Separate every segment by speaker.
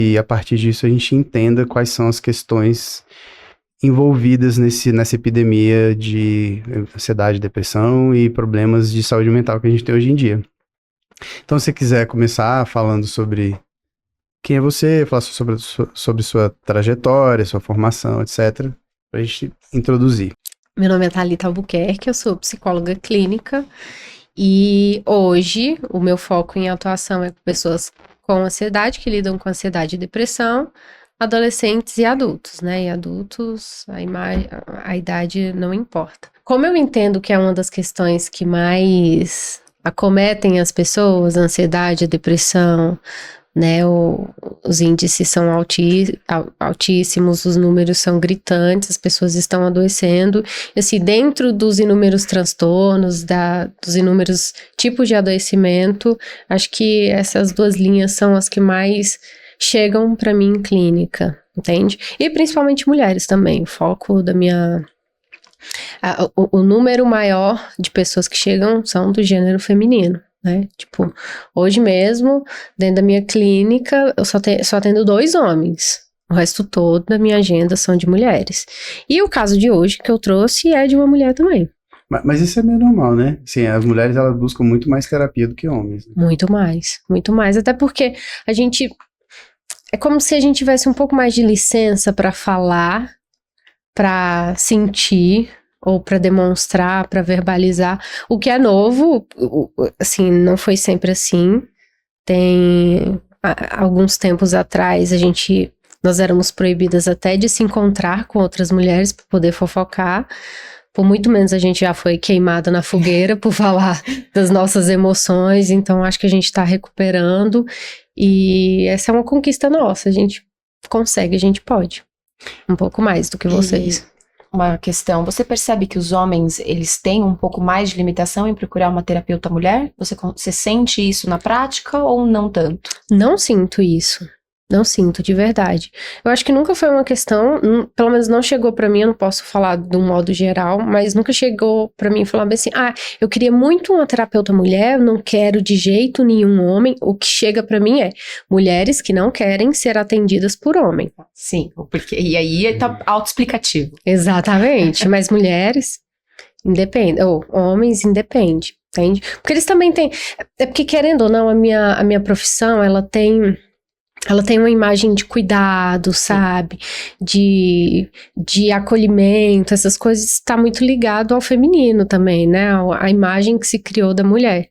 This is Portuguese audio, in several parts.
Speaker 1: e a partir disso a gente entenda quais são as questões envolvidas nessa epidemia de ansiedade, depressão e problemas de saúde mental que a gente tem hoje em dia. Então, se você quiser começar falando sobre quem é você, falar sobre sua trajetória, sua formação, etc., pra gente introduzir.
Speaker 2: Meu nome é Thalita Albuquerque, eu sou psicóloga clínica e hoje o meu foco em atuação é com pessoas com ansiedade, que lidam com ansiedade e depressão, adolescentes e adultos, né? E adultos, a idade não importa. Como eu entendo que é uma das questões que mais acometem as pessoas, a ansiedade, a depressão, né, os índices são altíssimos, os números são gritantes, as pessoas estão adoecendo, e assim, dentro dos inúmeros transtornos, dos inúmeros tipos de adoecimento, acho que essas duas linhas são as que mais chegam para mim em clínica, entende? E principalmente mulheres também, o foco da minha... O número maior de pessoas que chegam são do gênero feminino. Né? Tipo, hoje mesmo, dentro da minha clínica, eu só atendo 2 homens. O resto todo da minha agenda são de mulheres. E o caso de hoje que eu trouxe é de uma mulher também.
Speaker 1: Mas isso é meio normal, né? Sim, as mulheres, elas buscam muito mais terapia do que homens. Né?
Speaker 2: Muito mais. Até porque a gente... É como se a gente tivesse um pouco mais de licença para falar, para sentir... ou para demonstrar, para verbalizar, o que é novo, assim, não foi sempre assim. Tem alguns tempos atrás, nós éramos proibidas até de se encontrar com outras mulheres para poder fofocar. Por muito menos a gente já foi queimada na fogueira por falar das nossas emoções, então acho que a gente está recuperando e essa é uma conquista nossa, a gente consegue, a gente pode. Um pouco mais do que vocês.
Speaker 3: Uma questão, você percebe que os homens, eles têm um pouco mais de limitação em procurar uma terapeuta mulher? Você sente isso na prática ou não tanto?
Speaker 2: Não sinto isso. Não sinto, de verdade. Eu acho que nunca foi uma questão, pelo menos não chegou pra mim, eu não posso falar de um modo geral, mas nunca chegou pra mim e falou assim, eu queria muito uma terapeuta mulher, eu não quero de jeito nenhum homem. O que chega pra mim é mulheres que não querem ser atendidas por homem.
Speaker 3: Sim, e aí tá autoexplicativo.
Speaker 2: Exatamente, mas mulheres independem, ou homens independem, entende? Porque eles também têm, é porque querendo ou não, a minha profissão, ela tem uma imagem de cuidado, sabe? De acolhimento, essas coisas está muito ligado ao feminino também, né? A imagem que se criou da mulher.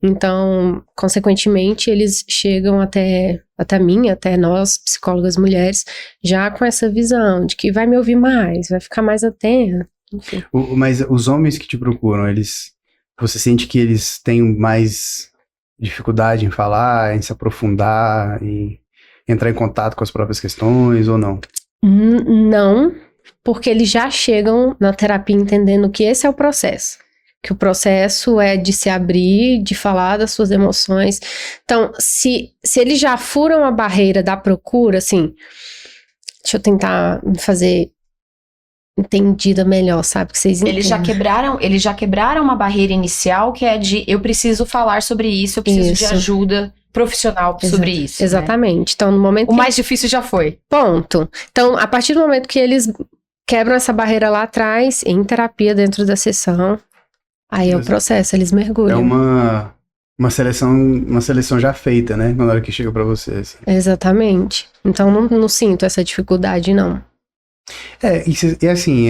Speaker 2: Então, consequentemente, eles chegam até mim, até nós, psicólogas mulheres, já com essa visão de que vai me ouvir mais, vai ficar mais atenta. Enfim.
Speaker 1: Mas os homens que te procuram, você sente que eles têm mais dificuldade em falar, em se aprofundar, em entrar em contato com as próprias questões ou não?
Speaker 2: Não, porque eles já chegam na terapia entendendo que esse é o processo. Que o processo é de se abrir, de falar das suas emoções. Então, se eles já furam a barreira da procura, assim, deixa eu tentar me fazer entendida melhor, sabe? Que vocês entendem.
Speaker 3: Eles já quebraram uma barreira inicial que é de eu preciso falar sobre isso, eu preciso de ajuda profissional sobre isso.
Speaker 2: Exatamente. Né? Então, no momento
Speaker 3: o mais difícil já foi.
Speaker 2: Ponto. Então, a partir do momento que eles quebram essa barreira lá atrás, em terapia dentro da sessão, aí é o processo, eles mergulham.
Speaker 1: É uma seleção já feita, né? Na hora que chega pra você. Assim.
Speaker 2: Exatamente. Então, não sinto essa dificuldade, não.
Speaker 1: E assim,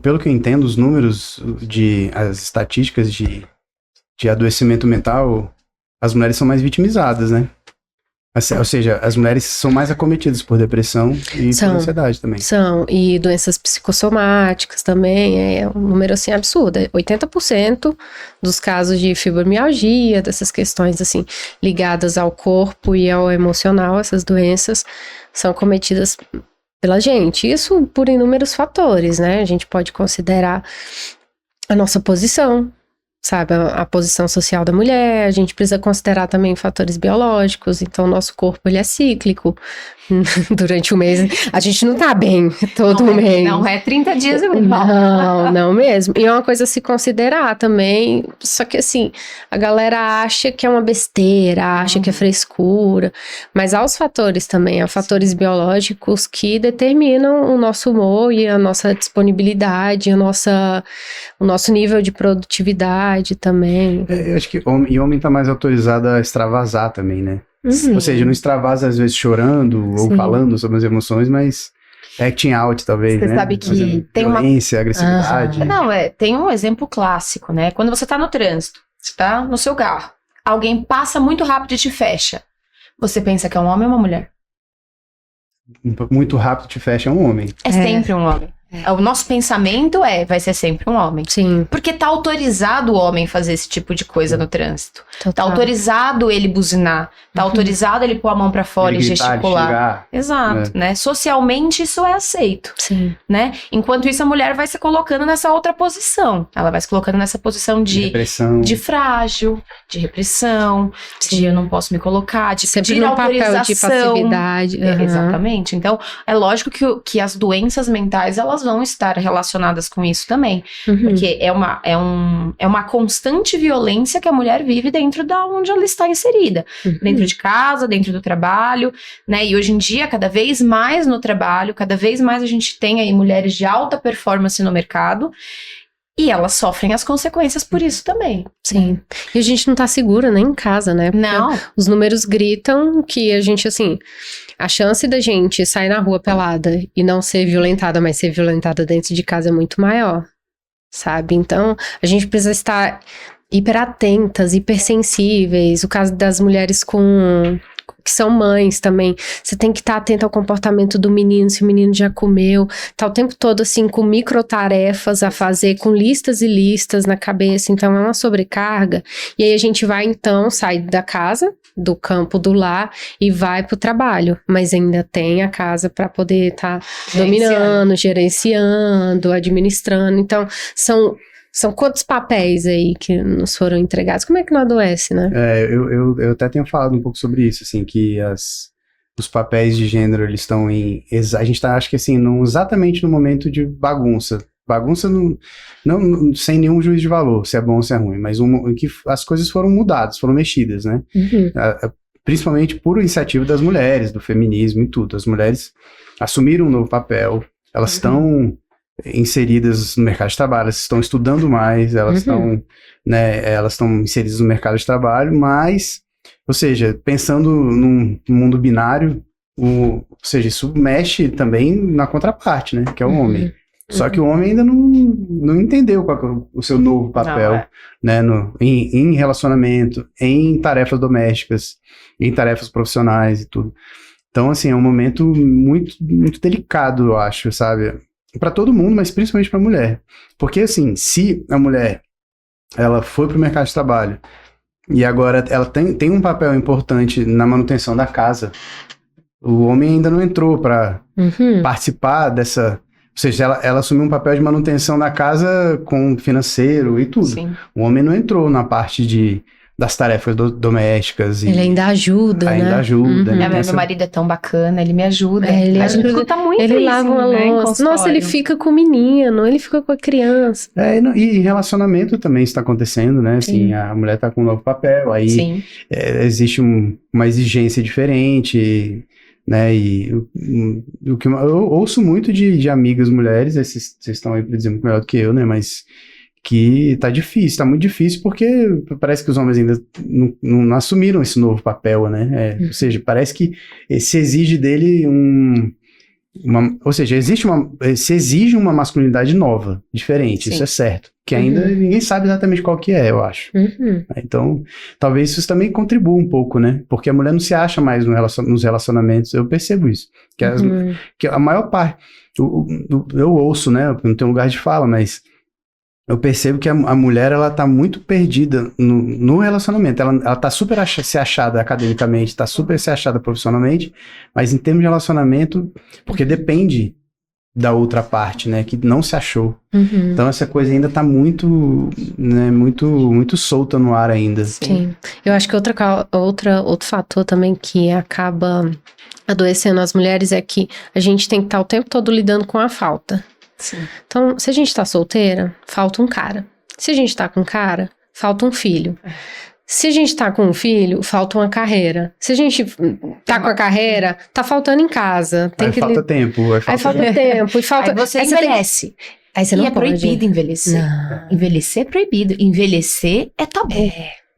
Speaker 1: pelo que eu entendo, os números as estatísticas de adoecimento mental, as mulheres são mais vitimizadas, né? Assim, ou seja, as mulheres são mais acometidas por depressão e por ansiedade também.
Speaker 2: São, e doenças psicossomáticas também, é um número assim absurdo. 80% dos casos de fibromialgia, dessas questões assim, ligadas ao corpo e ao emocional, essas doenças são cometidas pela gente. Isso por inúmeros fatores, né? A gente pode considerar a nossa posição, sabe, a posição social da mulher, a gente precisa considerar também fatores biológicos, então o nosso corpo ele é cíclico, durante o mês. A gente não tá bem todo mês.
Speaker 3: Não é 30 dias igual.
Speaker 2: Não mesmo. E é uma coisa a se considerar também. Só que assim, a galera acha que é uma besteira, acha que é frescura. Mas há os fatores também, há fatores biológicos que determinam o nosso humor e a nossa disponibilidade, o nosso nível de produtividade também.
Speaker 1: Eu acho que homem tá mais autorizado a extravasar também, né? Ou seja, não extravasa às vezes chorando ou falando sobre as emoções, mas acting out talvez,
Speaker 3: Você
Speaker 1: né?
Speaker 3: sabe que tem
Speaker 1: violência, agressividade.
Speaker 3: Não, tem um exemplo clássico, né? Quando você tá no trânsito, você tá no seu carro, alguém passa muito rápido e te fecha. Você pensa que é um homem ou uma mulher?
Speaker 1: Muito rápido te fecha um homem.
Speaker 3: É sempre um homem. O nosso pensamento vai ser sempre um homem.
Speaker 2: Sim.
Speaker 3: Porque tá autorizado o homem fazer esse tipo de coisa no trânsito.
Speaker 2: Total.
Speaker 3: Tá autorizado ele buzinar. Tá autorizado ele pôr a mão pra fora
Speaker 1: Ele
Speaker 3: e
Speaker 1: gritar,
Speaker 3: gesticular.
Speaker 1: xingar.
Speaker 3: Exato, né? Socialmente isso é aceito,
Speaker 2: Sim.
Speaker 3: né? Enquanto isso a mulher vai se colocando nessa outra posição. Ela vai se colocando nessa posição de
Speaker 1: Depressão.
Speaker 3: frágil, de repressão, de eu não posso me colocar, de
Speaker 2: Sempre
Speaker 3: pedir
Speaker 2: no papel de
Speaker 3: autorização.
Speaker 2: passividade.
Speaker 3: Exatamente. Então, é lógico que as doenças mentais, elas vão estar relacionadas com isso também. Porque é uma constante violência que a mulher vive dentro da onde ela está inserida. Dentro de casa, dentro do trabalho, né? E hoje em dia, cada vez mais no trabalho, cada vez mais a gente tem aí mulheres de alta performance no mercado. E elas sofrem as consequências por isso também.
Speaker 2: Sim. E a gente não tá segura nem em casa, né? Porque
Speaker 3: Não.
Speaker 2: os números gritam que a gente, assim, a chance da gente sair na rua pelada e não ser violentada, mas ser violentada dentro de casa é muito maior, sabe? Então, a gente precisa estar hiperatentas, hipersensíveis. O caso das mulheres que são mães também, você tem que estar atento ao comportamento do menino, se o menino já comeu, tá o tempo todo assim com microtarefas a fazer, com listas e listas na cabeça, então é uma sobrecarga, e aí a gente vai então, sai da casa, do campo do lar e vai pro trabalho, mas ainda tem a casa para poder estar dominando, gerenciando, administrando, então são quantos papéis aí que nos foram entregados? Como é que não adoece, né?
Speaker 1: Eu até tenho falado um pouco sobre isso, assim, que os papéis de gênero, eles estão a gente tá, acho que assim, exatamente no momento de bagunça. Bagunça não, sem nenhum juízo de valor, se é bom ou se é ruim, mas que as coisas foram mudadas, foram mexidas, né? Principalmente por iniciativa das mulheres, do feminismo e tudo. As mulheres assumiram um novo papel, elas estão inseridas no mercado de trabalho, elas estão estudando mais, elas estão, né, elas estão inseridas no mercado de trabalho, mas, ou seja, pensando num mundo binário, ou seja, isso mexe também na contraparte, né, que é o homem. Só que o homem ainda não entendeu qual que é o seu novo papel, né, em relacionamento, em tarefas domésticas, em tarefas profissionais e tudo. Então, assim, é um momento muito, muito delicado, eu acho, sabe? Para todo mundo, mas principalmente para a mulher. Porque, assim, se a mulher ela foi para o mercado de trabalho e agora ela tem um papel importante na manutenção da casa, o homem ainda não entrou para participar dessa... Ou seja, ela assumiu um papel de manutenção da casa com financeiro e tudo.
Speaker 3: Sim.
Speaker 1: O homem não entrou na parte das tarefas domésticas.
Speaker 2: Ele ainda ajuda,
Speaker 1: ainda
Speaker 2: né?
Speaker 1: ajuda.
Speaker 3: Meu marido é tão bacana, ele me ajuda.
Speaker 2: Ele
Speaker 3: a gente escuta muito
Speaker 2: ele
Speaker 3: isso,
Speaker 2: lava uma
Speaker 3: né,
Speaker 2: louça. Nossa, ele fica com o menino, ele fica com a criança.
Speaker 1: E em relacionamento também está acontecendo, né? Assim, a mulher está com um novo papel, aí existe uma exigência diferente, né? E o que eu ouço muito de amigas mulheres, vocês estão aí para dizer muito melhor do que eu, né? Mas que tá difícil, tá muito difícil porque parece que os homens ainda não assumiram esse novo papel, né? Ou seja, parece que se exige dele ou seja, se exige uma masculinidade nova, diferente, isso é certo, que ainda ninguém sabe exatamente qual que é, eu acho. Então, talvez isso também contribua um pouco, né? Porque a mulher não se acha mais nos relacionamentos, eu percebo isso, que a maior parte, eu ouço, né? Não tenho lugar de fala, mas eu percebo que a mulher, ela tá muito perdida no relacionamento. Ela tá super se achada academicamente, tá super se achada profissionalmente, mas em termos de relacionamento, porque depende da outra parte, né? Que não se achou.
Speaker 2: Uhum.
Speaker 1: Então essa coisa ainda tá muito, né, muito solta no ar ainda.
Speaker 2: Sim. Eu acho que outro fator também que acaba adoecendo as mulheres é que a gente tem que estar o tempo todo lidando com a falta.
Speaker 3: Sim.
Speaker 2: Então, se a gente tá solteira, falta um cara. Se a gente tá com um cara, falta um filho. Se a gente tá com um filho, falta uma carreira. Se a gente tá com a carreira, tá faltando em casa.
Speaker 1: Aí falta tempo.
Speaker 2: Aí falta tempo. E falta...
Speaker 3: Aí você
Speaker 2: aí
Speaker 3: envelhece.
Speaker 2: Aí você não
Speaker 3: é
Speaker 2: pode.
Speaker 3: proibido envelhecer.
Speaker 2: Não.
Speaker 3: Envelhecer é proibido. Envelhecer é tabu.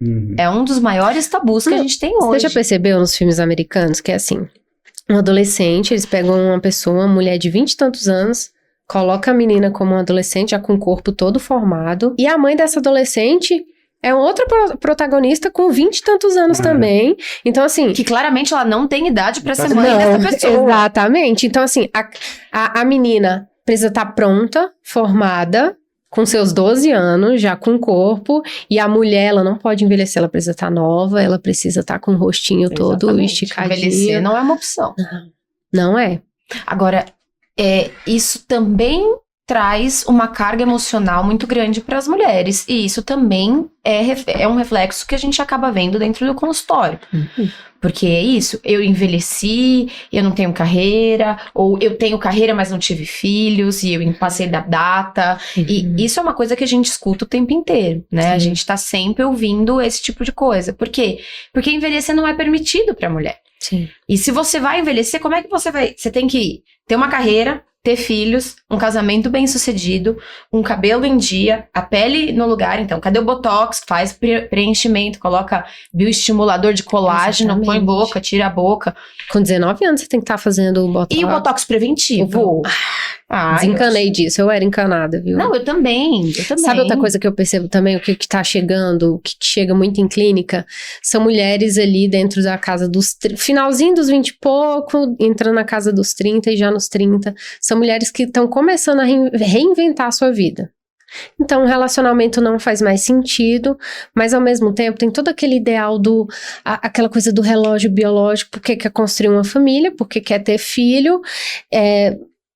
Speaker 1: Uhum.
Speaker 3: É um dos maiores tabus que a gente tem hoje.
Speaker 2: Você já percebeu nos filmes americanos que é assim, um adolescente, eles pegam uma pessoa, uma mulher de 20 e tantos anos, coloca a menina como um adolescente, já com o corpo todo formado, e a mãe dessa adolescente é outra protagonista com 20 e tantos anos também. Então, assim...
Speaker 3: Que claramente ela não tem idade pra ser mãe dessa pessoa.
Speaker 2: Exatamente. Então, assim, a menina precisa estar pronta, formada, com seus 12 anos, já com corpo, e a mulher, ela não pode envelhecer, ela precisa estar nova, ela precisa estar com o rostinho todo esticadinho.
Speaker 3: Envelhecer não é uma opção.
Speaker 2: Não é.
Speaker 3: Agora, isso também traz uma carga emocional muito grande para as mulheres, e isso também é um reflexo que a gente acaba vendo dentro do consultório.
Speaker 2: Uhum.
Speaker 3: Porque é isso, eu envelheci, eu não tenho carreira, ou eu tenho carreira, mas não tive filhos, e eu passei da data.
Speaker 2: Uhum.
Speaker 3: E isso é uma coisa que a gente escuta o tempo inteiro, né?
Speaker 2: Sim.
Speaker 3: A gente tá sempre ouvindo esse tipo de coisa. Por quê? Porque envelhecer não é permitido pra mulher.
Speaker 2: Sim.
Speaker 3: E se você vai envelhecer, como é que você vai? Você tem que ter uma carreira, ter filhos, um casamento bem sucedido, um cabelo em dia, a pele no lugar. Então, cadê o botox? Faz preenchimento, coloca bioestimulador de colágeno,
Speaker 2: Exatamente.
Speaker 3: põe boca, tira a boca.
Speaker 2: Com 19 anos você tem que estar fazendo o botox.
Speaker 3: E o botox preventivo?
Speaker 2: Desencanei disso, eu era encanada, viu?
Speaker 3: Não, eu também.
Speaker 2: Sabe outra coisa que eu percebo também, o que tá chegando, o que chega muito em clínica, são mulheres ali dentro da casa dos... finalzinho dos 20 e pouco, entrando na casa dos 30 e já nos 30. São mulheres que estão começando a reinventar a sua vida. Então, o relacionamento não faz mais sentido, mas ao mesmo tempo tem todo aquele ideal aquela coisa do relógio biológico, porque quer construir uma família, porque quer ter filho,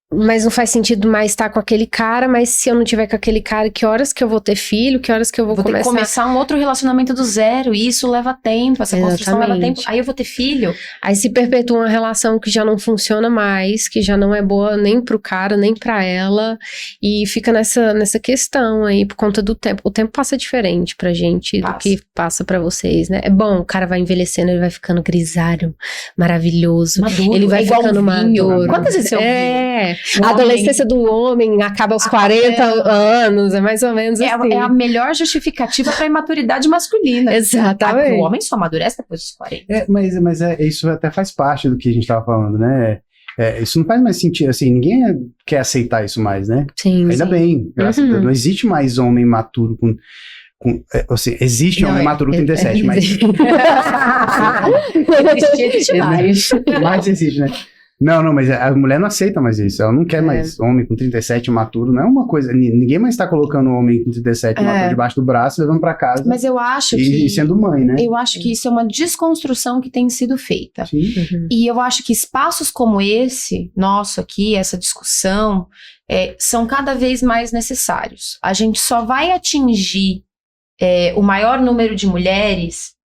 Speaker 2: mas não faz sentido mais estar com aquele cara, mas se eu não tiver com aquele cara, que horas que eu vou ter filho, que horas que eu vou
Speaker 3: ter que começar um outro relacionamento do zero, e isso leva tempo, essa construção leva tempo, aí eu vou ter filho.
Speaker 2: Aí se perpetua uma relação que já não funciona mais, que já não é boa nem pro cara, nem pra ela, e fica nessa questão aí, por conta do tempo. O tempo passa diferente pra gente do que passa pra vocês, né? É bom, o cara vai envelhecendo, ele vai ficando grisalho, maravilhoso,
Speaker 3: maduro,
Speaker 2: ele vai ficando maduro.
Speaker 3: Quantas vezes você ouviu?
Speaker 2: A adolescência do homem acaba aos 40 anos, é mais ou menos assim.
Speaker 3: É a melhor justificativa pra imaturidade masculina.
Speaker 2: Exatamente.
Speaker 3: O homem só amadurece depois dos 40.
Speaker 1: Mas isso até faz parte do que a gente tava falando, né? Isso não faz mais sentido, assim, ninguém quer aceitar isso mais, né?
Speaker 2: Sim.
Speaker 1: Ainda bem, graças a Deus. Não existe mais homem maturo assim, existe homem maturo com 37, mas... Mas existe, né? Não, mas a mulher não aceita mais isso. Ela não quer mais homem com 37 maturo. Não é uma coisa... Ninguém mais tá colocando homem com 37 maturo debaixo do braço, levando pra casa.
Speaker 3: Mas eu acho
Speaker 1: e sendo mãe, né?
Speaker 3: Eu acho que isso é uma desconstrução que tem sido feita.
Speaker 1: Sim.
Speaker 2: Uhum.
Speaker 3: E eu acho que espaços como esse, nosso aqui, essa discussão, são cada vez mais necessários. A gente só vai atingir o maior número de mulheres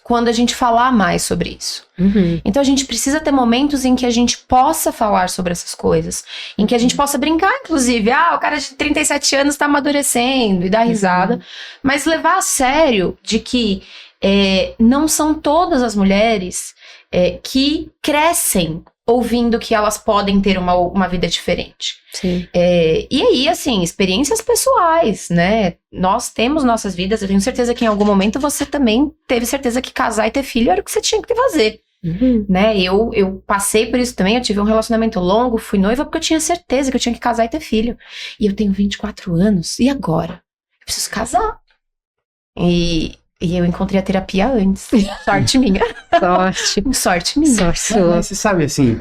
Speaker 3: quando a gente falar mais sobre isso.
Speaker 2: Uhum.
Speaker 3: Então a gente precisa ter momentos em que a gente possa falar sobre essas coisas, em que a gente possa brincar, inclusive, o cara de 37 anos tá amadurecendo e dar risada, mas levar a sério de que não são todas as mulheres que crescem ouvindo que elas podem ter uma vida diferente.
Speaker 2: Sim.
Speaker 3: E aí, assim, experiências pessoais, né? Nós temos nossas vidas, eu tenho certeza que em algum momento você também teve certeza que casar e ter filho era o que você tinha que fazer.
Speaker 2: Uhum.
Speaker 3: Né? Eu passei por isso também, eu tive um relacionamento longo, fui noiva porque eu tinha certeza que eu tinha que casar e ter filho. E eu tenho 24 anos, e agora? Eu preciso casar. E eu encontrei a terapia antes. Sorte minha. Sorte minha.
Speaker 2: Sorte sua.
Speaker 1: Mas você sabe, assim,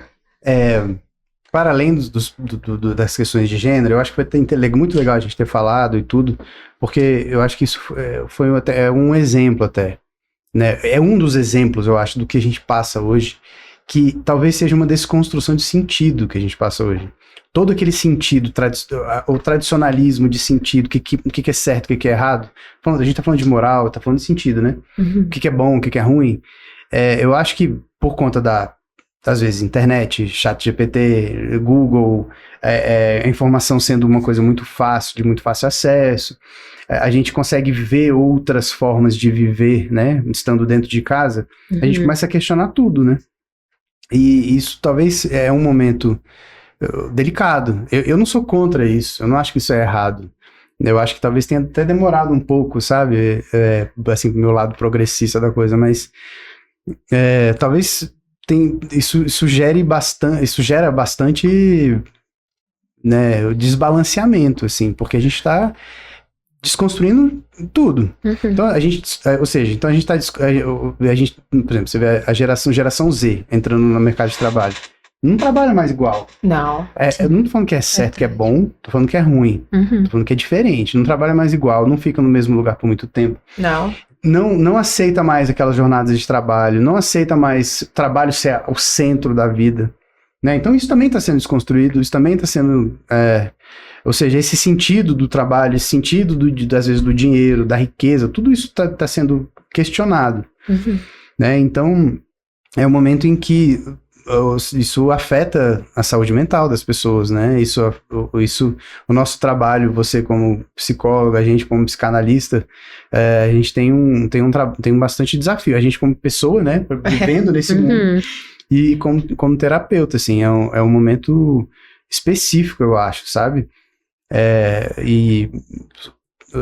Speaker 1: para além das questões de gênero, eu acho que foi muito legal a gente ter falado e tudo, porque eu acho que isso foi até um exemplo até, né? É um dos exemplos, eu acho, do que a gente passa hoje, que talvez seja uma desconstrução de sentido que a gente passa hoje. todo aquele sentido, o tradicionalismo de sentido, o que é certo, o que é errado. A gente tá falando de moral, tá falando de sentido, né?
Speaker 2: Uhum.
Speaker 1: O que é bom, o que é ruim. Eu acho que por conta às vezes, internet, ChatGPT, Google, a informação sendo uma coisa muito fácil, de muito fácil acesso, a gente consegue ver outras formas de viver, né? Estando dentro de casa, a gente começa a questionar tudo, né? E isso talvez é um momento delicado. Eu não sou contra isso, eu não acho que isso é errado. Eu acho que talvez tenha até demorado um pouco, sabe? Assim, pro meu lado progressista da coisa, mas talvez isso gera bastante, né, desbalanceamento, assim, porque a gente está desconstruindo tudo. Então a gente está, por exemplo, você vê a geração Z entrando no mercado de trabalho, não trabalha mais igual.
Speaker 3: Não.
Speaker 1: Eu não tô falando que é certo, que é bom, tô falando que é ruim, tô falando que é diferente, não trabalha mais igual, não fica no mesmo lugar por muito tempo. Não aceita mais aquelas jornadas de trabalho, não aceita mais trabalho ser o centro da vida, né? Então isso também está sendo desconstruído, isso também está sendo, ou seja, esse sentido do trabalho, esse sentido às vezes do dinheiro, da riqueza, tudo isso está sendo questionado, né? Então é um momento em que isso afeta a saúde mental das pessoas, né? O nosso trabalho, você como psicólogo, a gente como psicanalista, a gente tem bastante desafio. A gente como pessoa, né? Vivendo nesse mundo. E como terapeuta, assim, é um momento específico, eu acho, sabe? E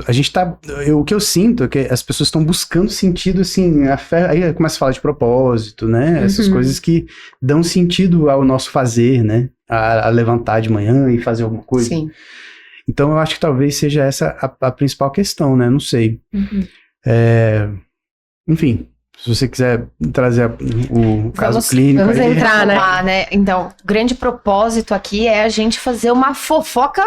Speaker 1: a gente o que eu sinto é que as pessoas estão buscando sentido, assim, aí começa a falar de propósito, né? Essas coisas que dão sentido ao nosso fazer, né? A levantar de manhã e fazer alguma coisa.
Speaker 3: Sim.
Speaker 1: Então eu acho que talvez seja essa a principal questão, né? Não sei. Enfim, se você quiser trazer o caso clínico.
Speaker 2: Vamos
Speaker 1: aí,
Speaker 2: entrar, né?
Speaker 3: Então, o grande propósito aqui é a gente fazer uma fofoca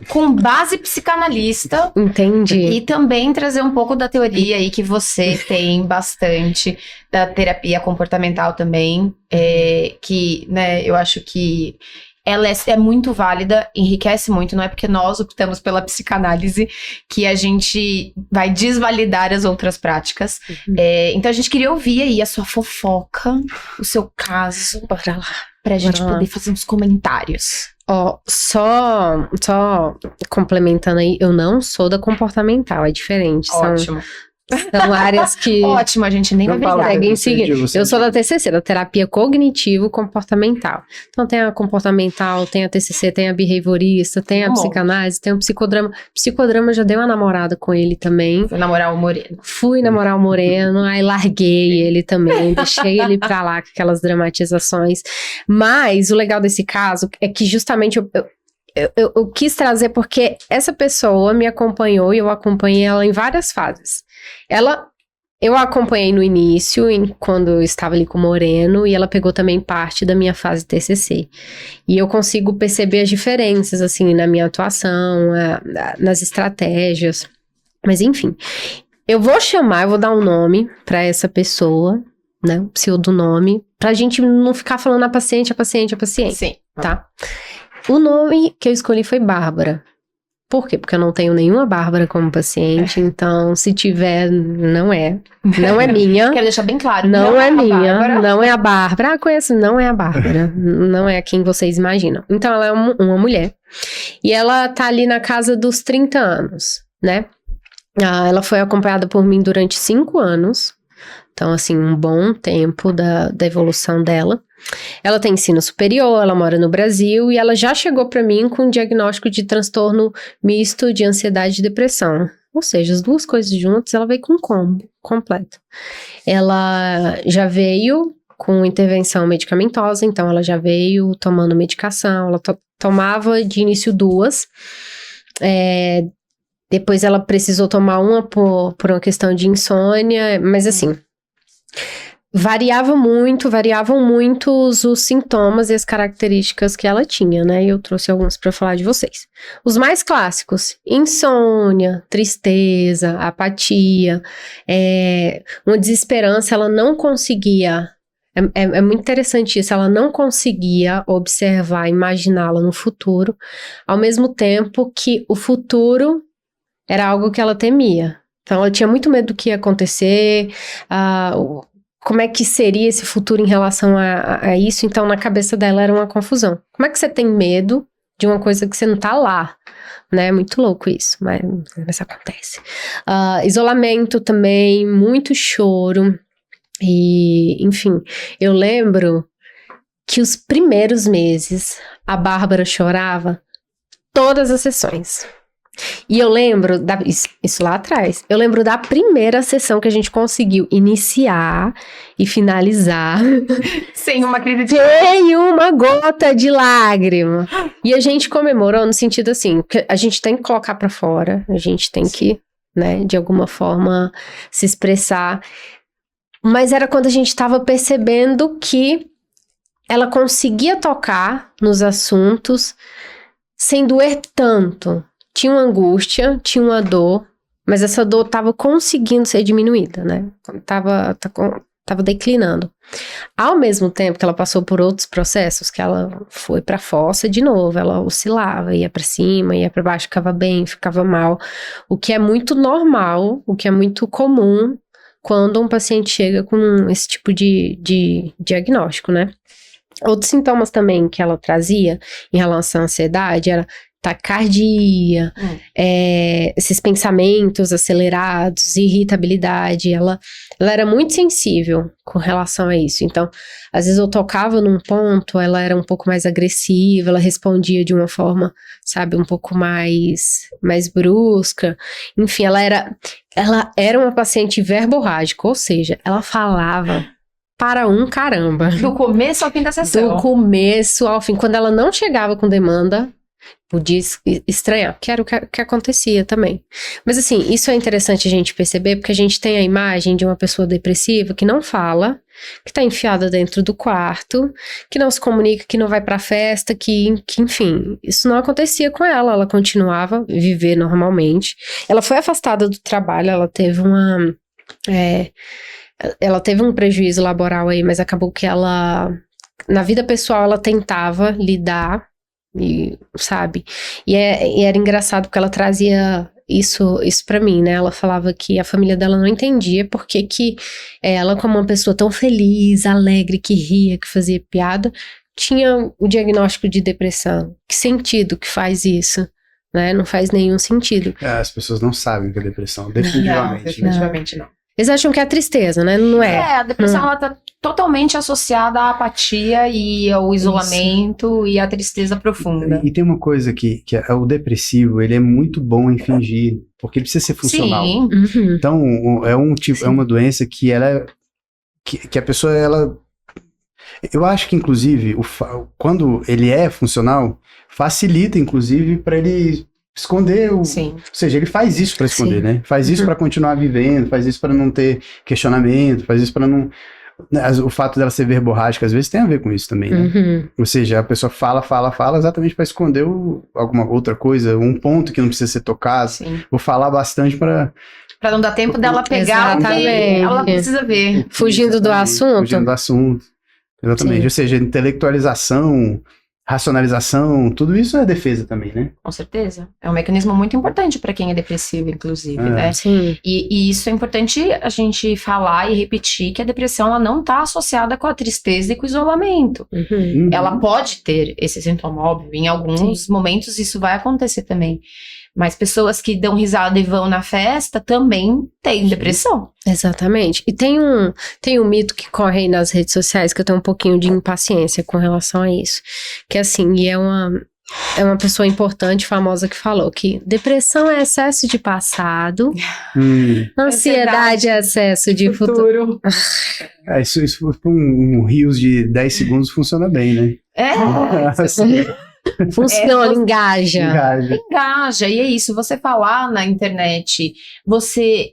Speaker 3: com base psicanalista.
Speaker 2: Entendi.
Speaker 3: E também trazer um pouco da teoria aí que você tem bastante, da terapia comportamental também, que, né, eu acho que ela é muito válida, enriquece muito, não é porque nós optamos pela psicanálise que a gente vai desvalidar as outras práticas. Então a gente queria ouvir aí a sua fofoca, o seu caso,
Speaker 2: Bora lá.
Speaker 3: Pra gente poder fazer uns comentários.
Speaker 2: Só complementando aí, eu não sou da comportamental, é diferente.
Speaker 3: Ótimo.
Speaker 2: São áreas que...
Speaker 3: Ótimo, a gente nem vai
Speaker 2: conseguem seguir. Eu sou da TCC, da terapia cognitivo-comportamental. Então tem a comportamental, tem a TCC, tem a behaviorista, tem a psicanálise, tem o psicodrama. Psicodrama, já dei uma namorada com ele também. Fui namorar o Moreno, aí larguei ele também, deixei ele pra lá com aquelas dramatizações. Mas o legal desse caso é que justamente eu quis trazer porque essa pessoa me acompanhou e eu acompanhei ela em várias fases. Eu a acompanhei no início, quando eu estava ali com o Moreno, e ela pegou também parte da minha fase TCC. E eu consigo perceber as diferenças, assim, na minha atuação, nas estratégias. Mas, enfim, eu vou dar um nome para essa pessoa, né, um pseudonome, pra gente não ficar falando a paciente.
Speaker 3: Sim.
Speaker 2: Tá? O nome que eu escolhi foi Bárbara. Por quê? Porque eu não tenho nenhuma Bárbara como paciente, então se tiver, não é minha.
Speaker 3: Quero deixar bem claro.
Speaker 2: Não é minha, não é a Bárbara. Conheço, não é a Bárbara. Não é quem vocês imaginam. Então ela é uma mulher e ela tá ali na casa dos 30 anos, né? Ela foi acompanhada por mim durante 5 anos. Então, assim, um bom tempo da evolução dela. Ela tem ensino superior, ela mora no Brasil e ela já chegou para mim com um diagnóstico de transtorno misto de ansiedade e depressão. Ou seja, as duas coisas juntas, ela veio com um combo completo. Ela já veio com intervenção medicamentosa, então ela já veio tomando medicação, ela tomava de início 2. Depois ela precisou tomar uma por uma questão de insônia, mas assim... Variavam muito os sintomas e as características que ela tinha, né? E eu trouxe alguns para falar de vocês. Os mais clássicos: insônia, tristeza, apatia, uma desesperança. Ela não conseguia É muito interessante isso. Ela não conseguia observar, imaginá-la no futuro, ao mesmo tempo que o futuro era algo que ela temia. Então, ela tinha muito medo do que ia acontecer, como é que seria esse futuro em relação a isso. Então, na cabeça dela era uma confusão. Como é que você tem medo de uma coisa que você não tá lá? Né? Muito louco isso, mas acontece. Isolamento também, muito choro. E, enfim, eu lembro que os primeiros meses a Bárbara chorava todas as sessões. E eu lembro, isso lá atrás, eu lembro da primeira sessão que a gente conseguiu iniciar e finalizar.
Speaker 3: Sem uma crise
Speaker 2: sem uma gota de lágrima. E a gente comemorou no sentido assim, que a gente tem que colocar pra fora, a gente tem que, né, de alguma forma se expressar. Mas era quando a gente tava percebendo que ela conseguia tocar nos assuntos sem doer tanto. Tinha uma angústia, tinha uma dor, mas essa dor estava conseguindo ser diminuída, né? Tava declinando. Ao mesmo tempo que ela passou por outros processos, que ela foi pra fossa de novo, ela oscilava, ia pra cima, ia pra baixo, ficava bem, ficava mal, o que é muito normal, o que é muito comum quando um paciente chega com esse tipo de diagnóstico, né? Outros sintomas também que ela trazia em relação à ansiedade era taquicardia, esses pensamentos acelerados, irritabilidade. Ela era muito sensível com relação a isso. Então, às vezes eu tocava num ponto, ela era um pouco mais agressiva, ela respondia de uma forma, sabe, um pouco mais brusca. Enfim, ela era uma paciente verborrágica, ou seja, ela falava para um caramba.
Speaker 3: Do começo ao fim da sessão.
Speaker 2: Do começo ao fim. Quando ela não chegava com demanda, podia estranhar, que era o que acontecia também. Mas assim, isso é interessante a gente perceber, porque a gente tem a imagem de uma pessoa depressiva que não fala, que tá enfiada dentro do quarto, que não se comunica, que não vai pra festa, que enfim, isso não acontecia com ela, ela continuava a viver normalmente. Ela foi afastada do trabalho, ela teve um prejuízo laboral aí, mas acabou que na vida pessoal, ela tentava lidar, e, sabe? E era engraçado porque ela trazia isso pra mim, né? Ela falava que a família dela não entendia porque que ela, como uma pessoa tão feliz, alegre, que ria, que fazia piada, tinha o diagnóstico de depressão. Que sentido que faz isso? Né? Não faz nenhum sentido.
Speaker 1: As pessoas não sabem o que é depressão, definitivamente.
Speaker 3: Não, definitivamente não.
Speaker 2: Eles acham que é a tristeza, né? Não é.
Speaker 3: A depressão ela tá totalmente associada à apatia e ao isolamento e à tristeza profunda.
Speaker 1: E tem uma coisa que o depressivo, ele é muito bom em fingir, porque ele precisa ser funcional.
Speaker 3: Sim.
Speaker 2: Uhum.
Speaker 1: Então, é uma doença que que a pessoa, eu acho que, inclusive, quando ele é funcional, facilita, inclusive, para ele esconder
Speaker 3: Sim.
Speaker 1: Ou seja, ele faz isso para esconder,
Speaker 2: Sim.
Speaker 1: né? Faz isso para continuar vivendo, faz isso para não ter questionamento, faz isso para não... O fato dela ser verborrágica, às vezes, tem a ver com isso também, né?
Speaker 2: Uhum.
Speaker 1: Ou seja, a pessoa fala exatamente para esconder alguma outra coisa, um ponto que não precisa ser tocado.
Speaker 3: Sim.
Speaker 1: Vou falar bastante para
Speaker 3: não dar tempo dela pegar o que ela precisa ver.
Speaker 2: Fugindo do assunto.
Speaker 1: Fugindo do assunto. Exatamente.
Speaker 2: Sim.
Speaker 1: Ou seja, intelectualização, racionalização, tudo isso é defesa também, né?
Speaker 3: Com certeza. É um mecanismo muito importante para quem é depressivo, inclusive, né?
Speaker 2: Sim.
Speaker 3: E isso é importante a gente falar e repetir que a depressão ela não está associada com a tristeza e com o isolamento.
Speaker 2: Uhum.
Speaker 3: Ela pode ter esse sintoma, óbvio. Em alguns momentos isso vai acontecer também. Mas pessoas que dão risada e vão na festa também têm depressão.
Speaker 2: Exatamente. E tem um mito que corre aí nas redes sociais que eu tenho um pouquinho de impaciência com relação a isso. Que assim, e é uma pessoa importante, famosa, que falou que depressão é excesso de passado, ansiedade é excesso de futuro.
Speaker 1: Isso por um rios de 10 segundos funciona bem, né?
Speaker 2: Funciona, engaja.
Speaker 3: E é isso, você falar na internet, você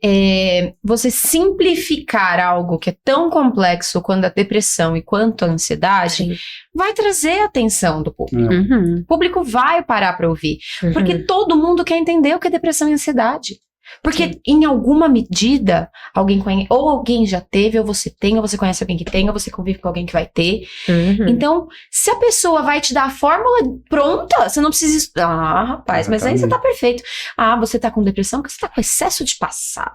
Speaker 3: simplificar algo que é tão complexo quanto a depressão e quanto a ansiedade,
Speaker 2: Sim.
Speaker 3: vai trazer a atenção do público.
Speaker 2: Uhum.
Speaker 3: O público vai parar para ouvir, porque todo mundo quer entender o que é depressão e ansiedade. Porque em alguma medida, alguém conhece, ou alguém já teve, ou você tem, ou você conhece alguém que tem, ou você convive com alguém que vai ter. Então, se a pessoa vai te dar a fórmula pronta, você não precisa... Ah, rapaz, mas aí você tá perfeito. Ah, você tá com depressão porque você tá com excesso de passado.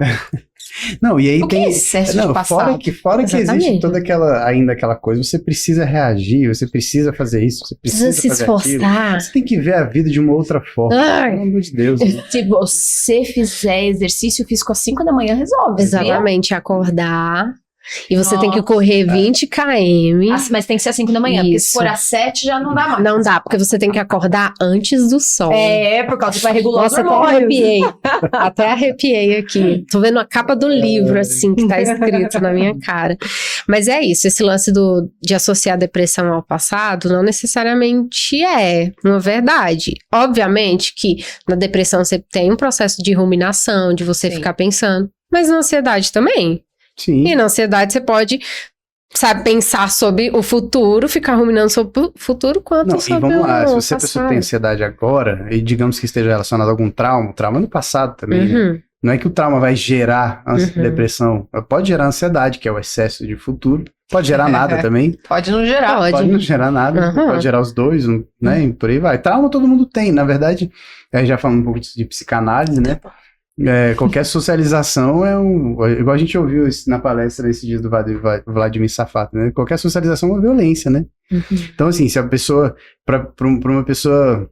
Speaker 1: Não, e aí
Speaker 3: O que é excesso de passado?
Speaker 1: Fora que existe toda aquela coisa, você precisa reagir, você precisa fazer isso, você precisa
Speaker 2: se
Speaker 1: fazer
Speaker 2: esforçar.
Speaker 1: aquilo. Você tem que ver a vida de uma outra forma. Pelo amor de Deus.
Speaker 3: Se você fizer exercício físico às 5 da manhã, resolve.
Speaker 2: Exatamente, acordar. E você tem que
Speaker 3: Nossa.
Speaker 2: correr 20 km.
Speaker 3: Mas tem que ser às 5 da manhã, porque se
Speaker 2: Isso.
Speaker 3: for às 7 já não dá mais.
Speaker 2: Não dá, porque você tem que acordar antes do sol.
Speaker 3: Por causa que vai regular
Speaker 2: Nossa,
Speaker 3: os
Speaker 2: até
Speaker 3: hormônios.
Speaker 2: arrepiei. Até arrepiei aqui. Tô vendo a capa do livro, assim, que tá escrito na minha cara. Mas é isso, esse lance de associar a depressão ao passado não necessariamente é uma verdade. Obviamente que na depressão você tem um processo de ruminação, de você
Speaker 3: Sim.
Speaker 2: ficar pensando. Mas na ansiedade também.
Speaker 1: Sim.
Speaker 2: E na ansiedade você pode, sabe, pensar sobre o futuro, ficar ruminando sobre o futuro quanto
Speaker 1: Não,
Speaker 2: sobre
Speaker 1: e vamos lá, se você
Speaker 2: passado.
Speaker 1: pessoa tem ansiedade agora, e digamos que esteja relacionado a algum trauma, o trauma no passado também, né?
Speaker 2: Uhum.
Speaker 1: Não é que o trauma vai gerar depressão, pode gerar ansiedade, que é o excesso de futuro, pode gerar nada também,
Speaker 3: Pode não gerar.
Speaker 1: pode não gerar nada, pode gerar os dois, né, e por aí vai. Trauma todo mundo tem, na verdade, já falando um pouco de psicanálise, né, qualquer socialização igual a gente ouviu na palestra esses dias do Vladimir Safato, né, qualquer socialização é uma violência, né. Então assim, se a pessoa, para uma pessoa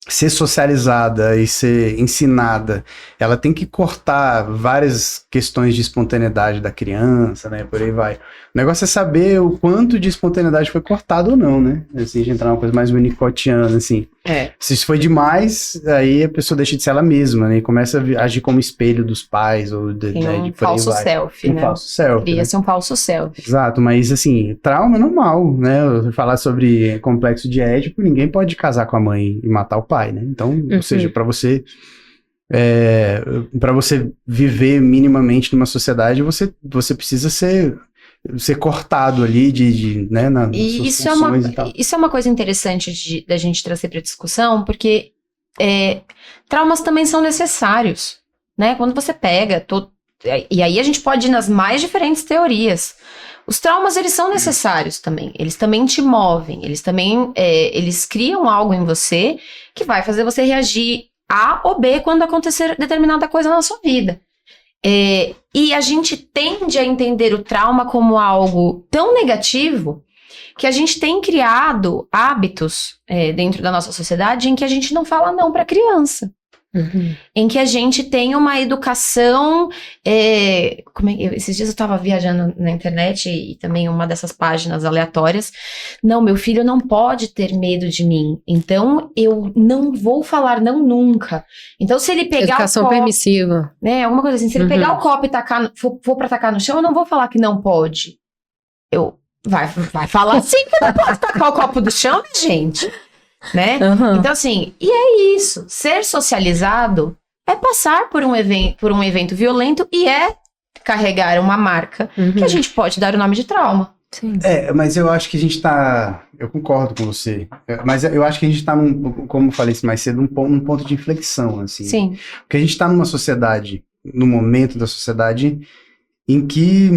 Speaker 1: ser socializada e ser ensinada, ela tem que cortar várias questões de espontaneidade da criança, né, por aí vai. O negócio é saber o quanto de espontaneidade foi cortado ou não, né, assim, de entrar numa coisa mais winnicottiana, assim. Se isso foi demais, aí a pessoa deixa de ser ela mesma, né, e começa a agir como espelho dos pais, ou de
Speaker 3: falso self, né?
Speaker 1: Falso self,
Speaker 3: Cria-se um falso self.
Speaker 1: Exato, mas assim, trauma é normal, né? Falar sobre complexo de Édipo, ninguém pode casar com a mãe e matar o pai, né? Então, ou seja, para você viver minimamente numa sociedade, você precisa ser cortado ali né, nas suas funções e tal.
Speaker 3: Isso é uma coisa interessante da gente trazer para discussão, porque traumas também são necessários, né? Quando você pega e aí a gente pode ir nas mais diferentes teorias. Os traumas, eles são necessários também. Eles também te movem. Eles também eles criam algo em você que vai fazer você reagir A ou B quando acontecer determinada coisa na sua vida. E a gente tende a entender o trauma como algo tão negativo que a gente tem criado hábitos dentro da nossa sociedade em que a gente não fala não para criança. Em que a gente tem uma educação... esses dias eu estava viajando na internet e também uma dessas páginas aleatórias. Não, meu filho não pode ter medo de mim. Então, eu não vou falar não nunca. Então, se ele pegar
Speaker 2: Educação
Speaker 3: o copo...
Speaker 2: permissiva.
Speaker 3: Alguma coisa assim. Se ele pegar o copo e for pra tacar no chão, eu não vou falar que não pode. Vai falar assim que não pode tacar o copo do chão, gente. Né? Então, assim, e é isso. Ser socializado é passar por um evento violento e carregar uma marca que a gente pode dar o nome de trauma.
Speaker 2: Sim.
Speaker 1: Mas eu acho que a gente tá... Eu concordo com você. Mas eu acho que a gente tá, como eu falei mais cedo, num ponto de inflexão, assim.
Speaker 3: Sim.
Speaker 1: Porque a gente tá numa sociedade, num momento da sociedade em que...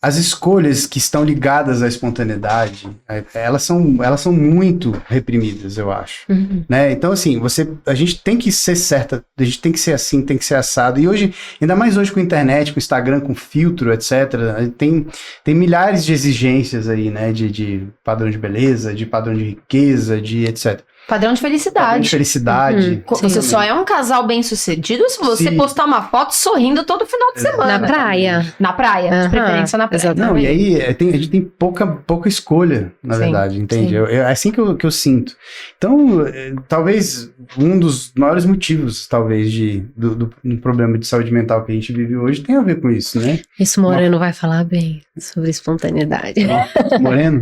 Speaker 1: as escolhas que estão ligadas à espontaneidade, elas são muito reprimidas, eu acho. Né? Então, assim, a gente tem que ser certa, a gente tem que ser assim, tem que ser assado. E hoje, ainda mais hoje com a internet, com o Instagram, com filtro, etc., tem milhares de exigências aí, né? De padrão de beleza, de padrão de riqueza, de etc.
Speaker 3: Padrão de felicidade.
Speaker 1: Padrão de felicidade.
Speaker 3: Você só é um casal bem sucedido se você postar uma foto sorrindo todo final de semana.
Speaker 2: Na praia.
Speaker 3: Na praia, de preferência na praia.
Speaker 2: Exatamente.
Speaker 1: Não, e aí a gente tem pouca escolha, na verdade, entende? É assim que eu sinto. Então, talvez um dos maiores motivos, talvez, do problema de saúde mental que a gente vive hoje tem a ver com isso, né?
Speaker 2: Esse Moreno vai falar bem sobre espontaneidade.
Speaker 1: Moreno?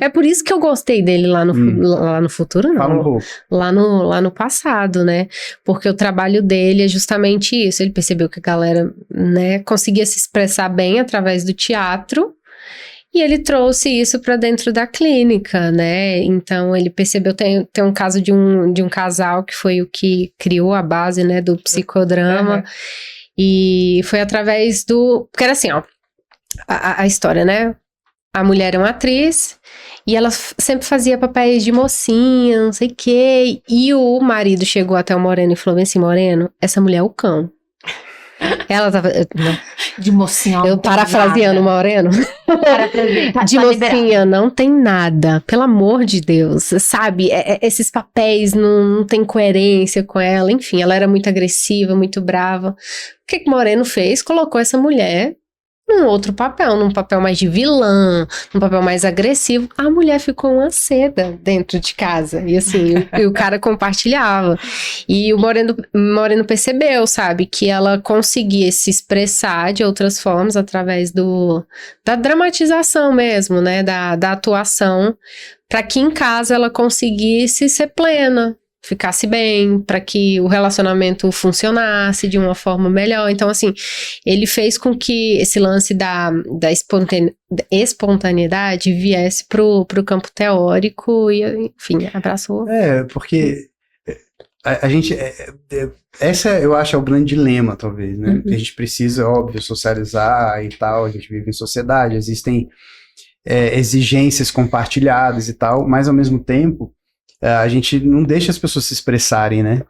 Speaker 2: É por isso que eu gostei dele lá no futuro, não.
Speaker 1: Fala um pouco.
Speaker 2: Lá no passado, né? Porque o trabalho dele é justamente isso. Ele percebeu que a galera, né, conseguia se expressar bem através do teatro. E ele trouxe isso para dentro da clínica, né? Então ele percebeu, tem um caso de um casal que foi o que criou a base, né, do psicodrama. E foi através do... Porque era assim, ó, a história, né? A mulher é uma atriz e ela sempre fazia papéis de mocinha, não sei o quê. E o marido chegou até o Moreno e falou assim, Moreno, essa mulher é o cão. Ela tava...
Speaker 3: De mocinha.
Speaker 2: Eu parafraseando o Moreno. De mocinha, não tem nada. Pelo amor de Deus, sabe? Esses papéis não tem coerência com ela. Enfim, ela era muito agressiva, muito brava. O que o Moreno fez? Colocou essa mulher num outro papel, num papel mais de vilã, num papel mais agressivo. A mulher ficou uma seda dentro de casa. E assim, o cara compartilhava. E o Moreno percebeu, sabe, que ela conseguia se expressar de outras formas através da dramatização mesmo, né, da atuação, para que em casa ela conseguisse ser plena, ficasse bem, para que o relacionamento funcionasse de uma forma melhor. Então, assim, ele fez com que esse lance da espontaneidade viesse pro campo teórico e, enfim, abraçou.
Speaker 1: Porque a gente... essa, eu acho, é o grande dilema, talvez, né? A gente precisa, óbvio, socializar e tal, a gente vive em sociedade, existem exigências compartilhadas e tal, mas, ao mesmo tempo, a gente não deixa as pessoas se expressarem, né?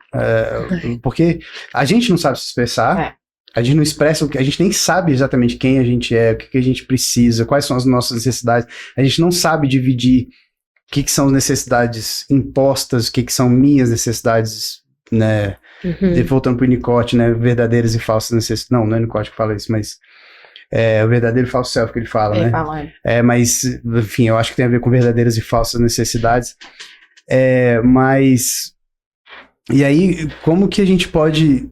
Speaker 1: Porque a gente não sabe se expressar, a gente não expressa o que, a gente nem sabe exatamente quem a gente é, o que a gente precisa, quais são as nossas necessidades, a gente não sabe dividir o que são as necessidades impostas, o que são minhas necessidades, né? Voltando pro Winnicott, né? Verdadeiras e falsas necessidades. Não é Winnicott que fala isso, mas o verdadeiro e falso self que ele fala, né? Mas, enfim, eu acho que tem a ver com verdadeiras e falsas necessidades. Mas, e aí, como que a gente pode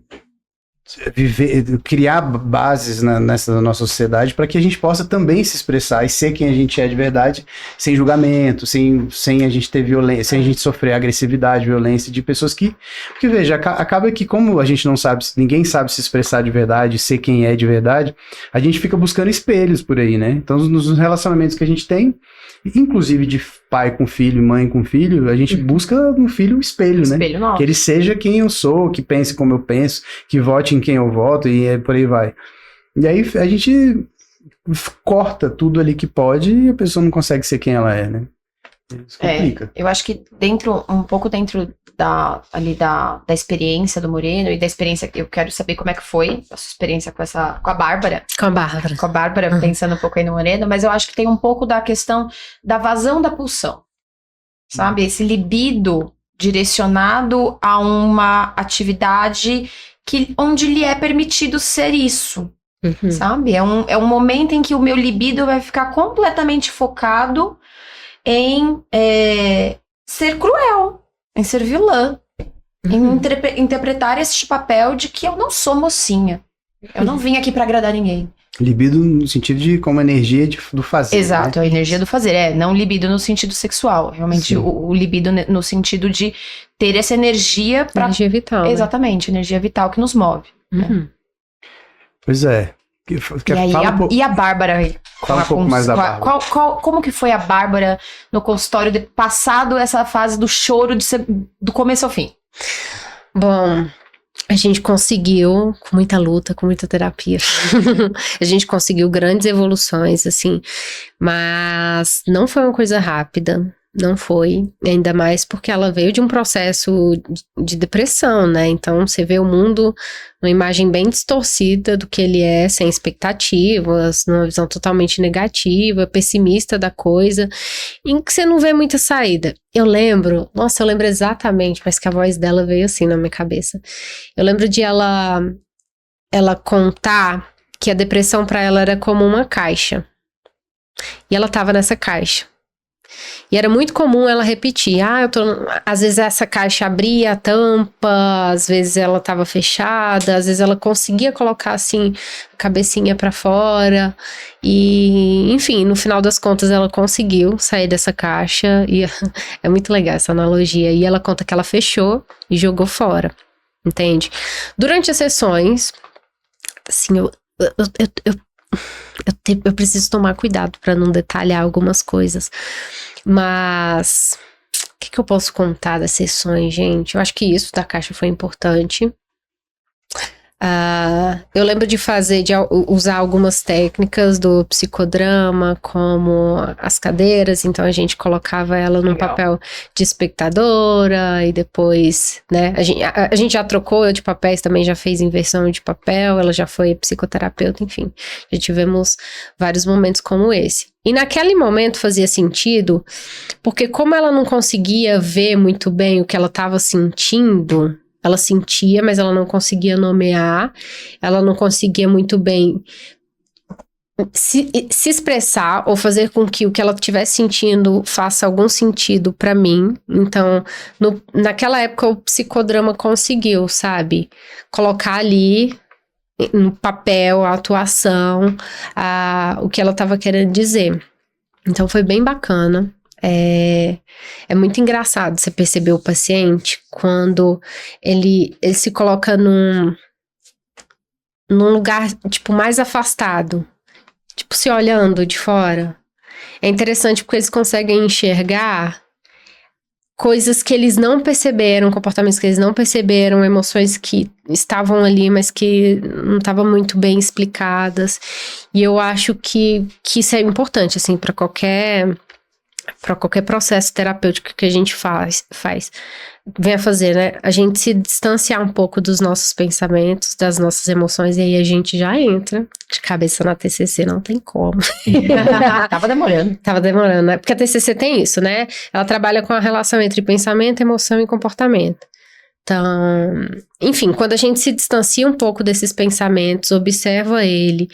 Speaker 1: criar bases nessa nossa sociedade para que a gente possa também se expressar e ser quem a gente é de verdade, sem julgamento, sem a gente ter violência, sem a gente sofrer agressividade, violência de pessoas que... Porque, veja, acaba que como a gente não sabe, ninguém sabe se expressar de verdade, ser quem é de verdade, a gente fica buscando espelhos por aí, né? Então, nos relacionamentos que a gente tem, inclusive de pai com filho, mãe com filho, a gente busca no filho um espelho, né?
Speaker 3: Nosso.
Speaker 1: Que ele seja quem eu sou, que pense como eu penso, que vote em quem eu voto e por aí vai. E aí a gente corta tudo ali que pode e a pessoa não consegue ser quem ela é, né? Isso complica.
Speaker 3: Eu acho que um pouco dentro da experiência do Moreno e da experiência, eu quero saber como é que foi a sua experiência com a Bárbara.
Speaker 2: Com a Bárbara,
Speaker 3: pensando um pouco aí no Moreno, mas eu acho que tem um pouco da questão da vazão da pulsão, sabe? Esse libido direcionado a uma atividade onde lhe é permitido ser isso, sabe? É um momento em que o meu libido vai ficar completamente focado em ser cruel, em ser vilã, em interpretar este papel de que eu não sou mocinha. Eu não vim aqui pra agradar ninguém.
Speaker 1: Libido no sentido de como energia do fazer.
Speaker 3: Exato,
Speaker 1: né?
Speaker 3: A energia do fazer. Não libido no sentido sexual. Realmente, o libido no sentido de ter essa energia pra...
Speaker 2: Energia vital.
Speaker 3: Exatamente, energia vital que nos move.
Speaker 1: Pois é.
Speaker 3: E a Bárbara?
Speaker 1: Fala um pouco mais da Bárbara.
Speaker 3: Como que foi a Bárbara no consultório, passado essa fase do choro do começo ao fim?
Speaker 2: Bom, a gente conseguiu, com muita luta, com muita terapia, a gente conseguiu grandes evoluções, assim, mas não foi uma coisa rápida. Não foi, ainda mais porque ela veio de um processo de depressão, né? Então, você vê o mundo numa imagem bem distorcida do que ele é, sem expectativas, numa visão totalmente negativa, pessimista da coisa, em que você não vê muita saída. Eu lembro exatamente, mas que a voz dela veio assim na minha cabeça. Eu lembro de ela contar que a depressão para ela era como uma caixa. E ela tava nessa caixa. E era muito comum ela repetir, às vezes essa caixa abria a tampa, às vezes ela estava fechada, às vezes ela conseguia colocar assim a cabecinha para fora e, enfim, no final das contas ela conseguiu sair dessa caixa e é muito legal essa analogia. E ela conta que ela fechou e jogou fora, entende? Durante as sessões, assim, eu eu preciso tomar cuidado para não detalhar algumas coisas. Mas o que eu posso contar das sessões, gente? Eu acho que isso da caixa foi importante. Eu lembro de usar algumas técnicas do psicodrama, como as cadeiras, então a gente colocava ela num papel de espectadora e depois, né, a gente já trocou de papéis, também já fez inversão de papel, ela já foi psicoterapeuta, enfim, já tivemos vários momentos como esse. E naquele momento fazia sentido, porque como ela não conseguia ver muito bem o que ela estava sentindo, ela sentia, mas ela não conseguia nomear, ela não conseguia muito bem se expressar ou fazer com que o que ela estivesse sentindo faça algum sentido pra mim. Então, naquela época o psicodrama conseguiu, sabe? Colocar ali no papel, a atuação, o que ela estava querendo dizer. Então foi bem bacana. É muito engraçado você perceber o paciente quando ele se coloca num lugar, tipo, mais afastado, tipo, se olhando de fora. É interessante porque eles conseguem enxergar coisas que eles não perceberam, comportamentos que eles não perceberam, emoções que estavam ali, mas que não estavam muito bem explicadas. E eu acho que isso é importante, assim, para qualquer processo terapêutico que a gente venha fazer, né? A gente se distanciar um pouco dos nossos pensamentos, das nossas emoções, e aí a gente já entra de cabeça na TCC, não tem como.
Speaker 3: Tava demorando,
Speaker 2: né? Porque a TCC tem isso, né? Ela trabalha com a relação entre pensamento, emoção e comportamento. Então, enfim, quando a gente se distancia um pouco desses pensamentos, observa ele,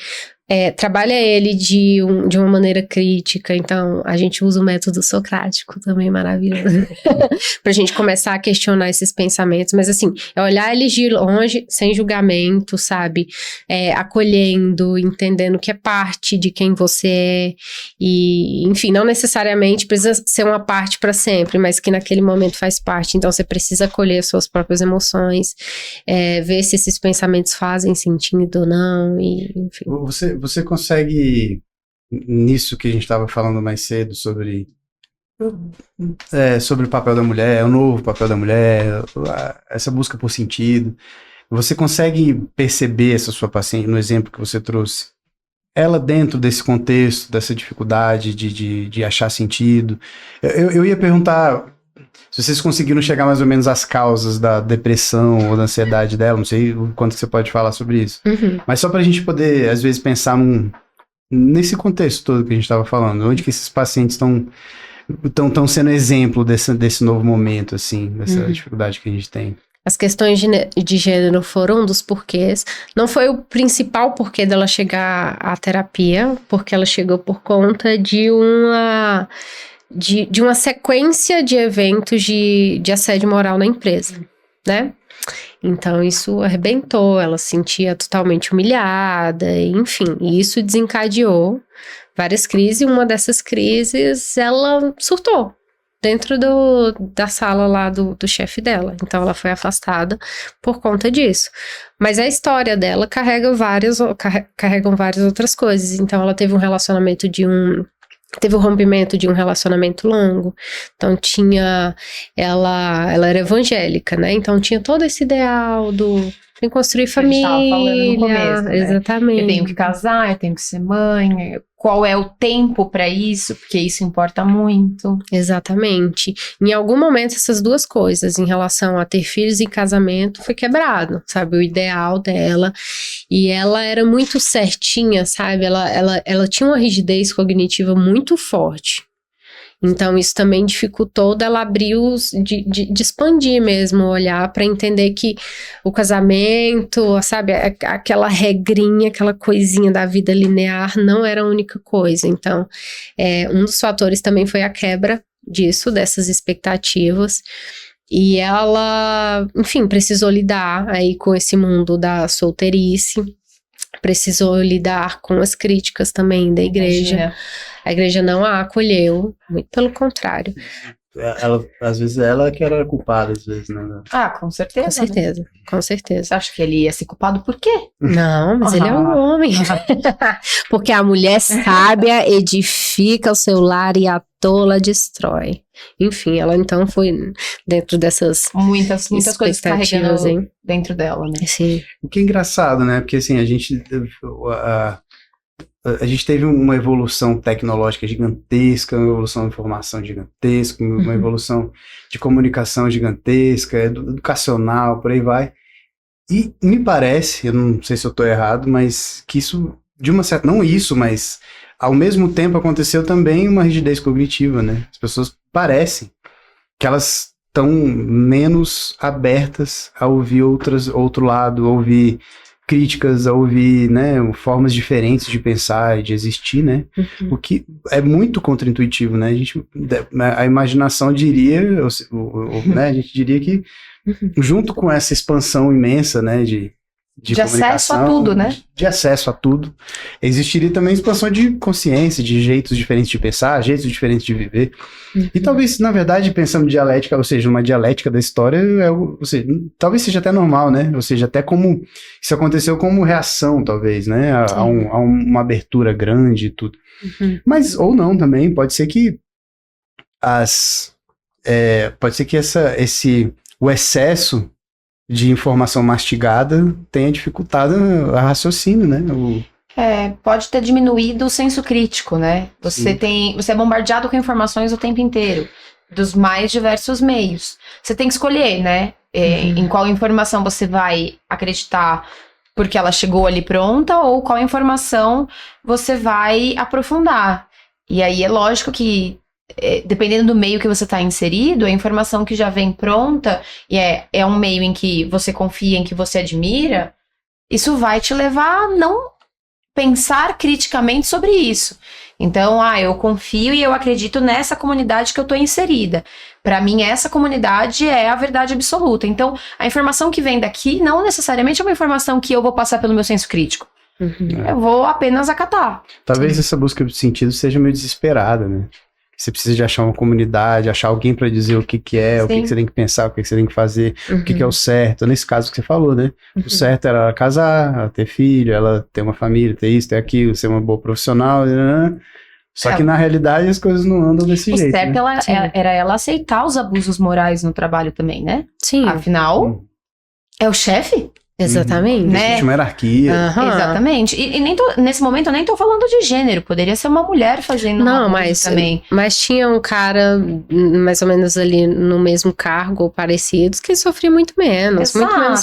Speaker 2: trabalha ele de uma maneira crítica, então a gente usa o método socrático também, maravilhoso, pra gente começar a questionar esses pensamentos, mas assim, é olhar eles de longe, sem julgamento, sabe, acolhendo, entendendo que é parte de quem você é, e enfim, não necessariamente precisa ser uma parte pra sempre, mas que naquele momento faz parte, então você precisa acolher as suas próprias emoções, ver se esses pensamentos fazem sentido ou não, e enfim.
Speaker 1: Você consegue, nisso que a gente estava falando mais cedo, sobre o papel da mulher, o novo papel da mulher, essa busca por sentido, você consegue perceber essa sua paciente, no exemplo que você trouxe, ela dentro desse contexto, dessa dificuldade de achar sentido? Eu ia perguntar se vocês conseguiram chegar mais ou menos às causas da depressão ou da ansiedade dela, não sei o quanto você pode falar sobre isso.
Speaker 2: Uhum.
Speaker 1: Mas só pra gente poder, às vezes, pensar nesse contexto todo que a gente estava falando, onde que esses pacientes estão sendo exemplo desse novo momento, assim, dessa dificuldade que a gente tem.
Speaker 2: As questões de gênero foram um dos porquês. Não foi o principal porquê dela chegar à terapia, porque ela chegou por conta de uma sequência de eventos de assédio moral na empresa, né? Então isso arrebentou, ela se sentia totalmente humilhada, enfim, e isso desencadeou várias crises, e uma dessas crises ela surtou dentro da sala lá do chefe dela, então ela foi afastada por conta disso. Mas a história dela carregam várias outras coisas, então ela teve um relacionamento teve o rompimento de um relacionamento longo, então ela era evangélica, né, então tinha todo esse ideal tem que construir família,
Speaker 3: a gente tava falando no começo, né?
Speaker 2: Exatamente.
Speaker 3: Eu tenho que casar, eu tenho que ser mãe, qual é o tempo para isso, porque isso importa muito.
Speaker 2: Exatamente. Em algum momento essas duas coisas, em relação a ter filhos e casamento, foi quebrado, sabe, o ideal dela, e ela era muito certinha, sabe, ela tinha uma rigidez cognitiva muito forte. Então, isso também dificultou dela abrir de expandir mesmo o olhar para entender que o casamento, sabe, aquela regrinha, aquela coisinha da vida linear não era a única coisa. Então, um dos fatores também foi a quebra dessas expectativas. E ela, enfim, precisou lidar aí com esse mundo da solteirice, precisou lidar com as críticas também da igreja. Imagina. A igreja não a acolheu, muito pelo contrário.
Speaker 1: Às vezes ela que era culpada, às vezes, né?
Speaker 3: Ah, com certeza.
Speaker 2: Com certeza, com
Speaker 3: Você
Speaker 2: certeza.
Speaker 3: acha que ele ia ser culpado por quê?
Speaker 2: Não, mas ele é um homem. Porque a mulher sábia edifica o seu lar e a tola destrói. Enfim, ela então foi dentro dessas
Speaker 3: Muitas coisas
Speaker 2: expectativas,
Speaker 3: carregando
Speaker 2: hein?
Speaker 3: dentro dela, né?
Speaker 2: Assim,
Speaker 1: O que é engraçado, né? Porque assim, a gente teve uma evolução tecnológica gigantesca, uma evolução de informação gigantesca, uma evolução de comunicação gigantesca, educacional, por aí vai. E me parece, eu não sei se eu estou errado, mas que isso, de uma certa... Não isso, mas ao mesmo tempo aconteceu também uma rigidez cognitiva, né? As pessoas parecem que elas estão menos abertas a ouvir outro lado, a ouvir críticas, a ouvir, né, formas diferentes de pensar e de existir, né? O que é muito contraintuitivo, né? A imaginação diria, né, a gente diria que junto com essa expansão imensa, né, de
Speaker 3: acesso a tudo, né?
Speaker 1: De acesso a tudo, existiria também expansão de consciência, de jeitos diferentes de pensar, jeitos diferentes de viver. E talvez, na verdade, pensando em dialética, ou seja, uma dialética da história, ou seja, talvez seja até normal, né? Ou seja, até como isso aconteceu como reação, talvez, né? A uma abertura grande e tudo. Mas, ou não também, pode ser que o excesso de informação mastigada tenha dificultado a raciocínio, né?
Speaker 3: Pode ter diminuído o senso crítico, né? Você é bombardeado com informações o tempo inteiro, dos mais diversos meios. Você tem que escolher, né? Em qual informação você vai acreditar porque ela chegou ali pronta, ou qual informação você vai aprofundar. E aí é lógico que dependendo do meio que você está inserido, a informação que já vem pronta e é um meio em que você confia, em que você admira, isso vai te levar a não pensar criticamente sobre isso. Então, eu confio e eu acredito nessa comunidade que eu estou inserida. Para mim, essa comunidade é a verdade absoluta. Então, a informação que vem daqui não necessariamente é uma informação que eu vou passar pelo meu senso crítico. Eu vou apenas acatar.
Speaker 1: Talvez essa busca de sentido seja meio desesperada, né? Você precisa de achar uma comunidade, achar alguém para dizer o que é, o que você tem que pensar, o que você tem que fazer, o que é o certo. Nesse caso que você falou, né? O certo era ela casar, ela ter filho, ela ter uma família, ter isso, ter aquilo, ser uma boa profissional. Né? Só que na realidade as coisas não andam desse jeito. O
Speaker 3: certo era ela aceitar os abusos morais no trabalho também, né?
Speaker 2: Sim.
Speaker 3: Afinal, é o chefe.
Speaker 2: Exatamente.
Speaker 3: Né?
Speaker 1: Existe uma hierarquia.
Speaker 3: Exatamente. E nesse momento eu nem tô falando de gênero. Poderia ser uma mulher fazendo também.
Speaker 2: Mas tinha um cara, mais ou menos ali no mesmo cargo ou parecidos, que sofria muito menos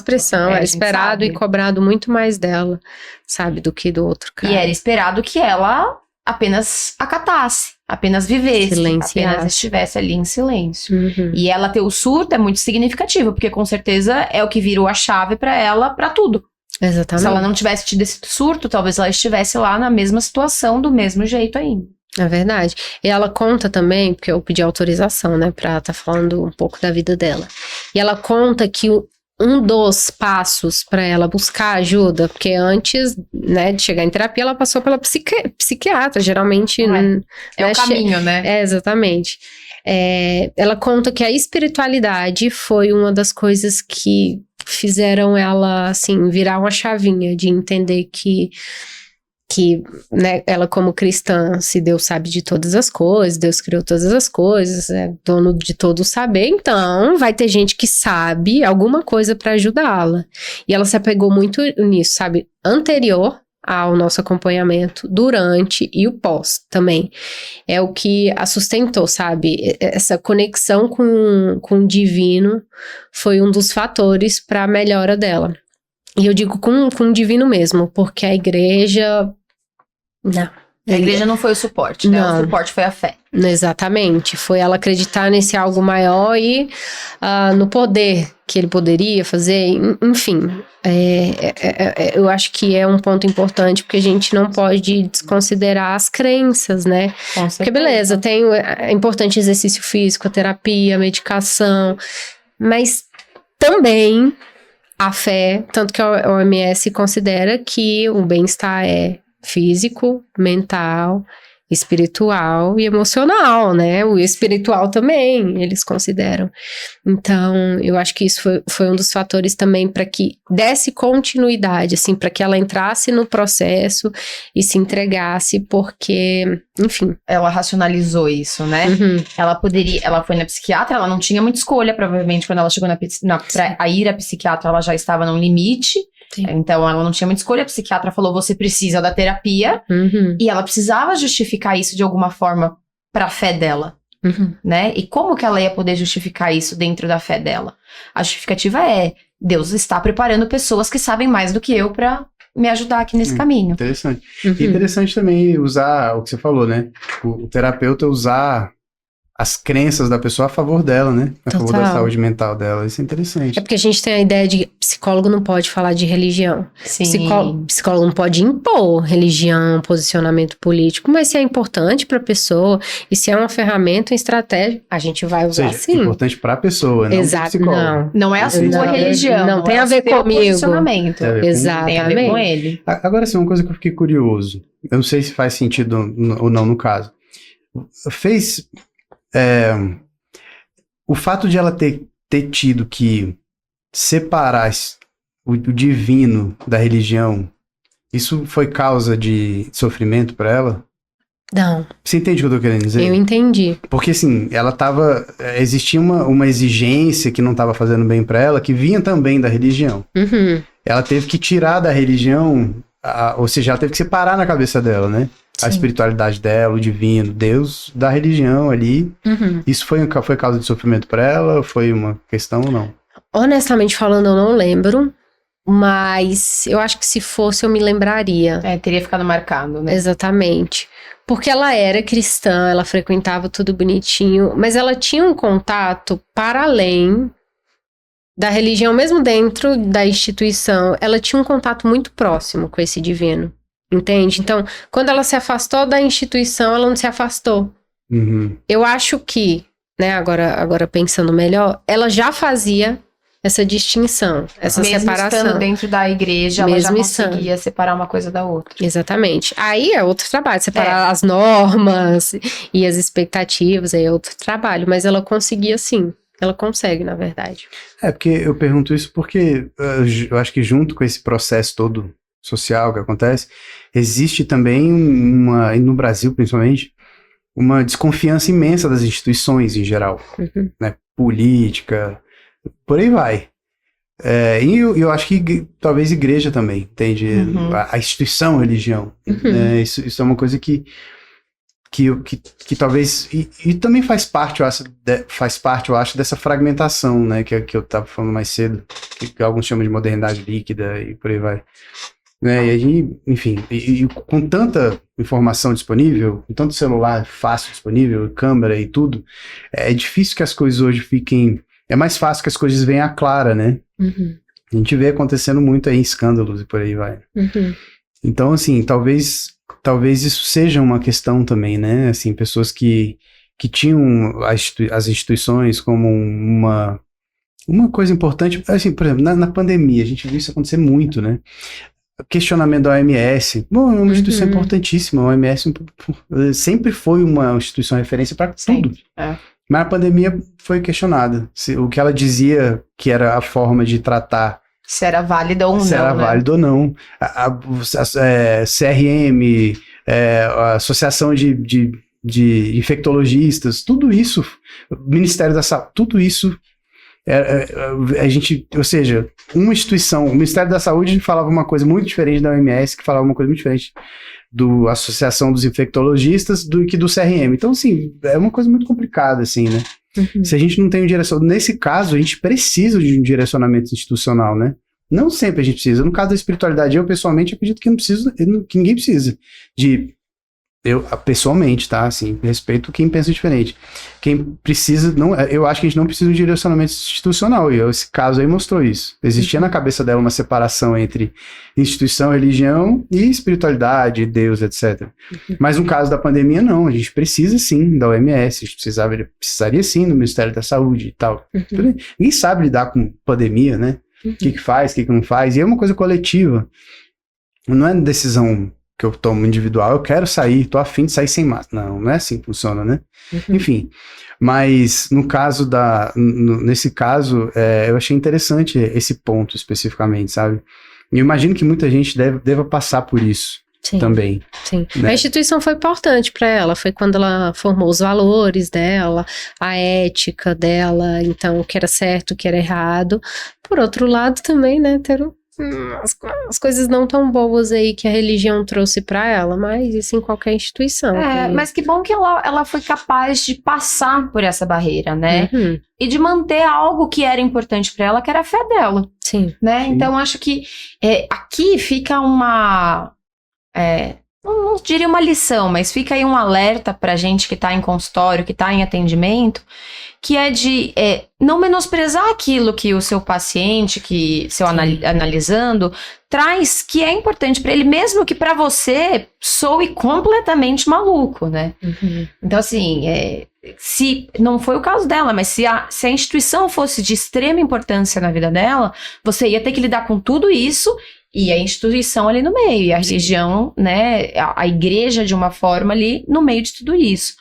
Speaker 2: pressão. Era esperado e cobrado muito mais dela, sabe, do que do outro cara.
Speaker 3: E era esperado que ela apenas acatasse, apenas vivesse, apenas estivesse ali em silêncio. E ela ter o surto é muito significativo, porque com certeza é o que virou a chave pra ela, pra tudo.
Speaker 2: Exatamente.
Speaker 3: Se ela não tivesse tido esse surto, talvez ela estivesse lá na mesma situação, do mesmo jeito ainda.
Speaker 2: É verdade. E ela conta também, porque eu pedi autorização, né, pra estar falando um pouco da vida dela. E ela conta que um dos passos para ela buscar ajuda, porque antes, né, de chegar em terapia, ela passou pela psiquiatra, geralmente.
Speaker 3: É o caminho, né?
Speaker 2: Exatamente. Ela conta que a espiritualidade foi uma das coisas que fizeram ela, assim, virar uma chavinha de entender que né, ela como cristã, se Deus sabe de todas as coisas, Deus criou todas as coisas, é dono de todo o saber, então vai ter gente que sabe alguma coisa para ajudá-la. E ela se apegou muito nisso, sabe, anterior ao nosso acompanhamento, durante e o pós também. É o que a sustentou, sabe? Essa conexão com o divino foi um dos fatores para a melhora dela. E eu digo com o divino mesmo, porque a igreja... Não.
Speaker 3: A igreja não foi o suporte, né?
Speaker 2: Não.
Speaker 3: O suporte foi a fé.
Speaker 2: Exatamente. Foi ela acreditar nesse algo maior e no poder que ele poderia fazer. Enfim, eu acho que é um ponto importante, porque a gente não pode desconsiderar as crenças, né? Porque beleza, é importante exercício físico, a terapia, a medicação, mas também a fé, tanto que a OMS considera que o bem-estar é físico, mental espiritual e emocional, né? O espiritual também, eles consideram. Então, eu acho que isso foi um dos fatores também para que desse continuidade, assim, para que ela entrasse no processo e se entregasse, porque, enfim.
Speaker 3: Ela racionalizou isso, né? Ela foi na psiquiatra, ela não tinha muita escolha, provavelmente, quando ela chegou pra ir à psiquiatra, ela já estava num limite. Sim. Então, ela não tinha muita escolha. A psiquiatra falou, você precisa da terapia. E ela precisava justificar isso de alguma forma pra fé dela, né? E como que ela ia poder justificar isso dentro da fé dela? A justificativa é, Deus está preparando pessoas que sabem mais do que eu pra me ajudar aqui nesse caminho.
Speaker 1: Interessante. E interessante também usar o que você falou, né? O terapeuta usar as crenças da pessoa a favor dela, né? A favor da saúde mental dela. Isso é interessante.
Speaker 2: É porque a gente tem a ideia de psicólogo não pode falar de religião.
Speaker 3: Sim.
Speaker 2: Psicólogo não pode impor religião, posicionamento político, mas se é importante para a pessoa e se é uma ferramenta, uma estratégia, a gente vai usar sim.
Speaker 1: É importante para a pessoa, não para o psicólogo.
Speaker 3: Não é a sua religião.
Speaker 2: Não tem a ver comigo.
Speaker 3: Posicionamento.
Speaker 2: Exatamente.
Speaker 3: Tem a ver com ele.
Speaker 1: Agora, sim, uma coisa que eu fiquei curioso. Eu não sei se faz sentido ou não no caso. O fato de ela ter tido que separar o divino da religião, isso foi causa de sofrimento para ela?
Speaker 2: Não.
Speaker 1: Você entende o que eu tô querendo dizer?
Speaker 2: Eu entendi.
Speaker 1: Porque assim, existia uma exigência que não estava fazendo bem para ela, que vinha também da religião. Ela teve que tirar da religião, ou seja, ela teve que separar na cabeça dela, né? Sim. A espiritualidade dela, o divino, Deus, da religião ali. Isso foi causa de sofrimento para ela? Foi uma questão ou não?
Speaker 2: Honestamente falando, eu não lembro. Mas eu acho que se fosse, eu me lembraria.
Speaker 3: Teria ficado marcado, né?
Speaker 2: Exatamente. Porque ela era cristã, ela frequentava tudo bonitinho, mas ela tinha um contato para além da religião, mesmo dentro da instituição. Ela tinha um contato muito próximo com esse divino. Entende? Então, quando ela se afastou da instituição, ela não se afastou. Eu acho que, né, agora pensando melhor, ela já fazia essa distinção, essa separação. Mesmo estando
Speaker 3: dentro da igreja, ela já conseguia separar uma coisa da outra.
Speaker 2: Exatamente. Aí é outro trabalho, separar as normas e as expectativas, aí é outro trabalho, mas ela conseguia sim. Ela consegue, na verdade.
Speaker 1: Porque eu pergunto isso porque eu acho que junto com esse processo todo social que acontece, existe também e no Brasil principalmente, uma desconfiança imensa das instituições em geral, né? Política, por aí vai. E eu acho que talvez igreja também, entende? A instituição, a religião. Isso é uma coisa que talvez... E também faz parte, eu acho, dessa fragmentação, né? Que eu estava falando mais cedo, que alguns chamam de modernidade líquida e por aí vai. E aí, enfim, com tanta informação disponível, com tanto celular fácil disponível, câmera e tudo, é difícil que as coisas hoje fiquem... É mais fácil que as coisas venham à clara, né? A gente vê acontecendo muito aí escândalos e por aí vai. Então, assim, talvez isso seja uma questão também, né? Assim, pessoas que tinham as instituições como uma coisa importante. Assim, por exemplo, na pandemia, a gente viu isso acontecer muito, né? Questionamento da OMS. Bom, é uma instituição importantíssima. A OMS sempre foi uma instituição de referência para tudo. Mas a pandemia foi questionada. O que ela dizia que era a forma de tratar.
Speaker 3: Se era válida ou não.
Speaker 1: Se era válido ou não. CRM, a Associação de Infectologistas, tudo isso, Ministério da Saúde, tudo isso. Ou seja, uma instituição, o Ministério da Saúde falava uma coisa muito diferente da OMS, que falava uma coisa muito diferente da Associação dos Infectologistas do que do CRM. Então, assim, é uma coisa muito complicada, assim, né? Se a gente não tem um direcionamento, nesse caso, a gente precisa de um direcionamento institucional, né? Não sempre a gente precisa. No caso da espiritualidade, eu pessoalmente acredito que que ninguém precisa de... Eu, pessoalmente, tá? Assim, respeito quem pensa diferente. Quem precisa... eu acho que a gente não precisa de um direcionamento institucional. E esse caso aí mostrou isso. Existia na cabeça dela uma separação entre instituição, religião e espiritualidade, Deus, etc. Mas no caso da pandemia, não. A gente precisa sim da OMS. A gente precisaria sim do Ministério da Saúde e tal. Ninguém sabe lidar com pandemia, né? O que faz, o que não faz. E é uma coisa coletiva. Não é decisão que eu tomo individual, eu quero sair, tô afim de sair sem máscara. Não é assim que funciona, né? Enfim, mas no caso nesse caso, eu achei interessante esse ponto especificamente, sabe? E eu imagino que muita gente deva passar por isso.
Speaker 2: Sim,
Speaker 1: também.
Speaker 2: Sim.
Speaker 1: Né?
Speaker 2: A instituição foi importante para ela, foi quando ela formou os valores dela, a ética dela, então o que era certo, o que era errado. Por outro lado também, né, ter as coisas não tão boas aí que a religião trouxe para ela, mas isso em qualquer instituição.
Speaker 3: Mas que bom que ela foi capaz de passar por essa barreira, né? E de manter algo que era importante para ela, que era a fé dela.
Speaker 2: Sim.
Speaker 3: Né? Sim. Então acho que aqui fica uma... não diria uma lição, mas fica aí um alerta pra gente que tá em consultório, que tá em atendimento, que é de não menosprezar aquilo que o seu paciente, que seu analisando, traz, que é importante pra ele, mesmo que pra você soe completamente maluco, né? Então, assim, se não foi o caso dela, mas se a instituição fosse de extrema importância na vida dela, você ia ter que lidar com tudo isso. E a instituição ali no meio, e a religião, né, a igreja de uma forma ali no meio de tudo isso.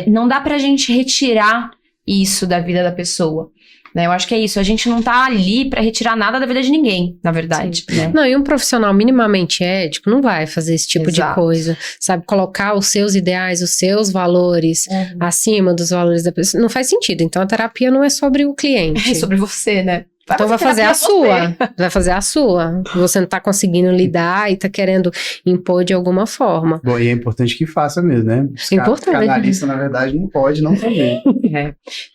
Speaker 3: Não dá pra gente retirar isso da vida da pessoa, né? Eu acho que é isso, a gente não tá ali pra retirar nada da vida de ninguém, na verdade. Né?
Speaker 2: Não, e um profissional minimamente ético não vai fazer esse tipo de coisa, sabe? Colocar os seus ideais, os seus valores acima dos valores da pessoa, não faz sentido. Então a terapia não é sobre o cliente.
Speaker 3: É sobre você, né?
Speaker 2: Então vai fazer a sua, vai fazer a sua. Você não tá conseguindo lidar e tá querendo impor de alguma forma.
Speaker 1: Bom, e é importante que faça mesmo, né?
Speaker 2: É importante.
Speaker 1: Canalista, na verdade, não pode não fazer.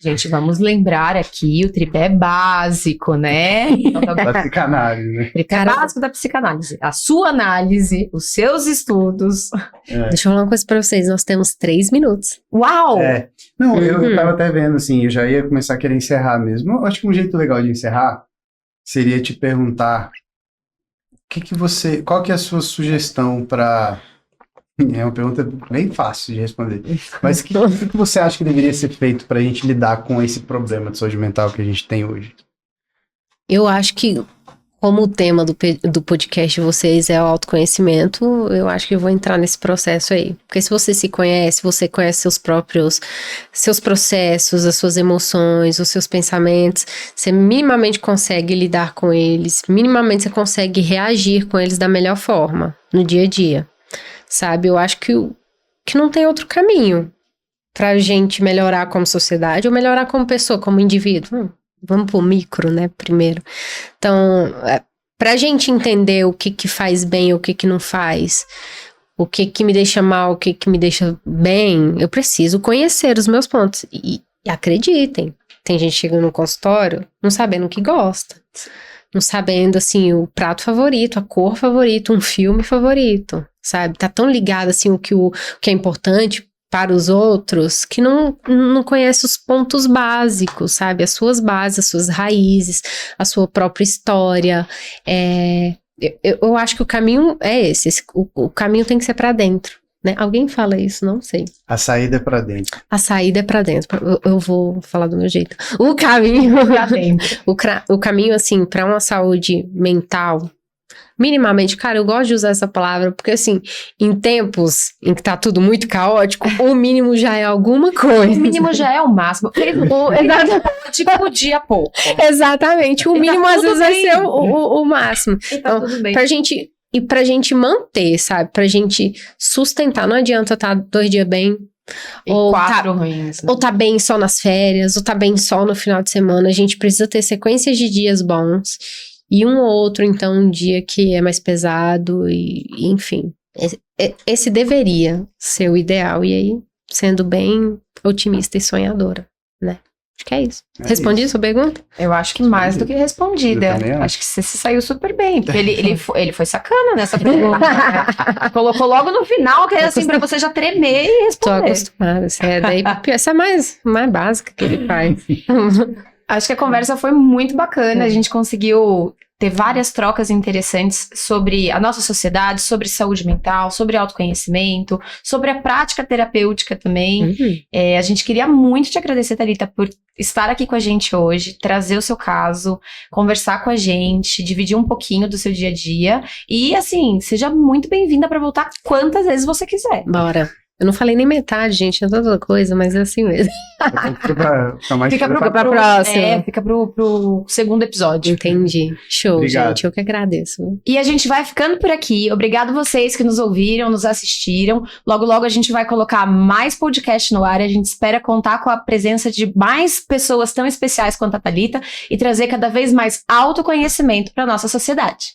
Speaker 3: Gente, vamos lembrar aqui, o tripé é básico, né?
Speaker 1: Da psicanálise, né?
Speaker 3: Tripé é básico da psicanálise. A sua análise, os seus estudos.
Speaker 2: Deixa eu falar uma coisa pra vocês, nós temos 3 minutos.
Speaker 3: Uau!
Speaker 1: Não, eu tava até vendo, assim, eu já ia começar a querer encerrar mesmo. Eu acho que um jeito legal de encerrar seria te perguntar qual que é a sua sugestão para... É uma pergunta bem fácil de responder. Mas o que você acha que deveria ser feito para a gente lidar com esse problema de saúde mental que a gente tem hoje?
Speaker 2: Eu acho que, como o tema do podcast de vocês é o autoconhecimento, eu acho que eu vou entrar nesse processo aí. Porque se você se conhece, você conhece seus processos, as suas emoções, os seus pensamentos, você minimamente consegue lidar com eles, minimamente você consegue reagir com eles da melhor forma, no dia a dia. Sabe? Eu acho que não tem outro caminho pra gente melhorar como sociedade ou melhorar como pessoa, como indivíduo. Vamos pro micro, né, primeiro. Então, pra gente entender o que faz bem, o que não faz, o que me deixa mal, o que me deixa bem, eu preciso conhecer os meus pontos. E acreditem, tem gente chegando no consultório não sabendo o que gosta. Não sabendo, assim, o prato favorito, a cor favorita, um filme favorito, sabe? Tá tão ligado, assim, o que é importante para os outros, que não conhece os pontos básicos, sabe? As suas bases, as suas raízes, a sua própria história. Eu acho que o caminho é esse. O caminho tem que ser para dentro, né? Alguém fala isso? Não sei.
Speaker 1: A saída é para dentro.
Speaker 2: A saída é para dentro. Eu vou falar do meu jeito. O caminho
Speaker 3: pra dentro.
Speaker 2: O caminho, assim, para uma saúde mental, minimamente, cara, eu gosto de usar essa palavra, porque assim, em tempos em que tá tudo muito caótico, o mínimo já é alguma coisa.
Speaker 3: O mínimo já é o máximo. Exatamente, podia pouco.
Speaker 2: Exatamente, o mínimo às vezes vai ser o máximo.
Speaker 3: E tá tudo bem.
Speaker 2: Pra gente manter, sabe, pra gente sustentar, não adianta estar 2 dias bem,
Speaker 3: ou 4 ruins, né?
Speaker 2: Ou tá bem só nas férias, ou tá bem só no final de semana, a gente precisa ter sequências de dias bons. E um ou outro, então, um dia que é mais pesado, e enfim. Esse deveria ser o ideal, e aí, sendo bem otimista e sonhadora, né? Acho que é isso. Respondi a sua pergunta?
Speaker 3: Eu acho que mais do que respondida. Acho que você se saiu super bem, porque ele foi sacana nessa pergunta. Né? Colocou logo no final, que é assim, pra você já tremer e responder.
Speaker 2: Tô acostumada, essa é mais básica que ele faz.
Speaker 3: Acho que a conversa foi muito bacana, a gente conseguiu ter várias trocas interessantes sobre a nossa sociedade, sobre saúde mental, sobre autoconhecimento, sobre a prática terapêutica também. A gente queria muito te agradecer, Thalita, por estar aqui com a gente hoje, trazer o seu caso, conversar com a gente, dividir um pouquinho do seu dia a dia. E, assim, seja muito bem-vinda para voltar quantas vezes você quiser.
Speaker 2: Bora. Eu não falei nem metade, gente, é toda coisa, mas é assim mesmo.
Speaker 3: Fica pra próxima. Fica pro segundo episódio.
Speaker 2: Entendi. Show,
Speaker 1: Obrigado.
Speaker 2: gente, eu que agradeço.
Speaker 3: E a gente vai ficando por aqui. Obrigado vocês que nos ouviram, nos assistiram. Logo, logo a gente vai colocar mais podcast no ar. A gente espera contar com a presença de mais pessoas tão especiais quanto a Thalita e trazer cada vez mais autoconhecimento para nossa sociedade.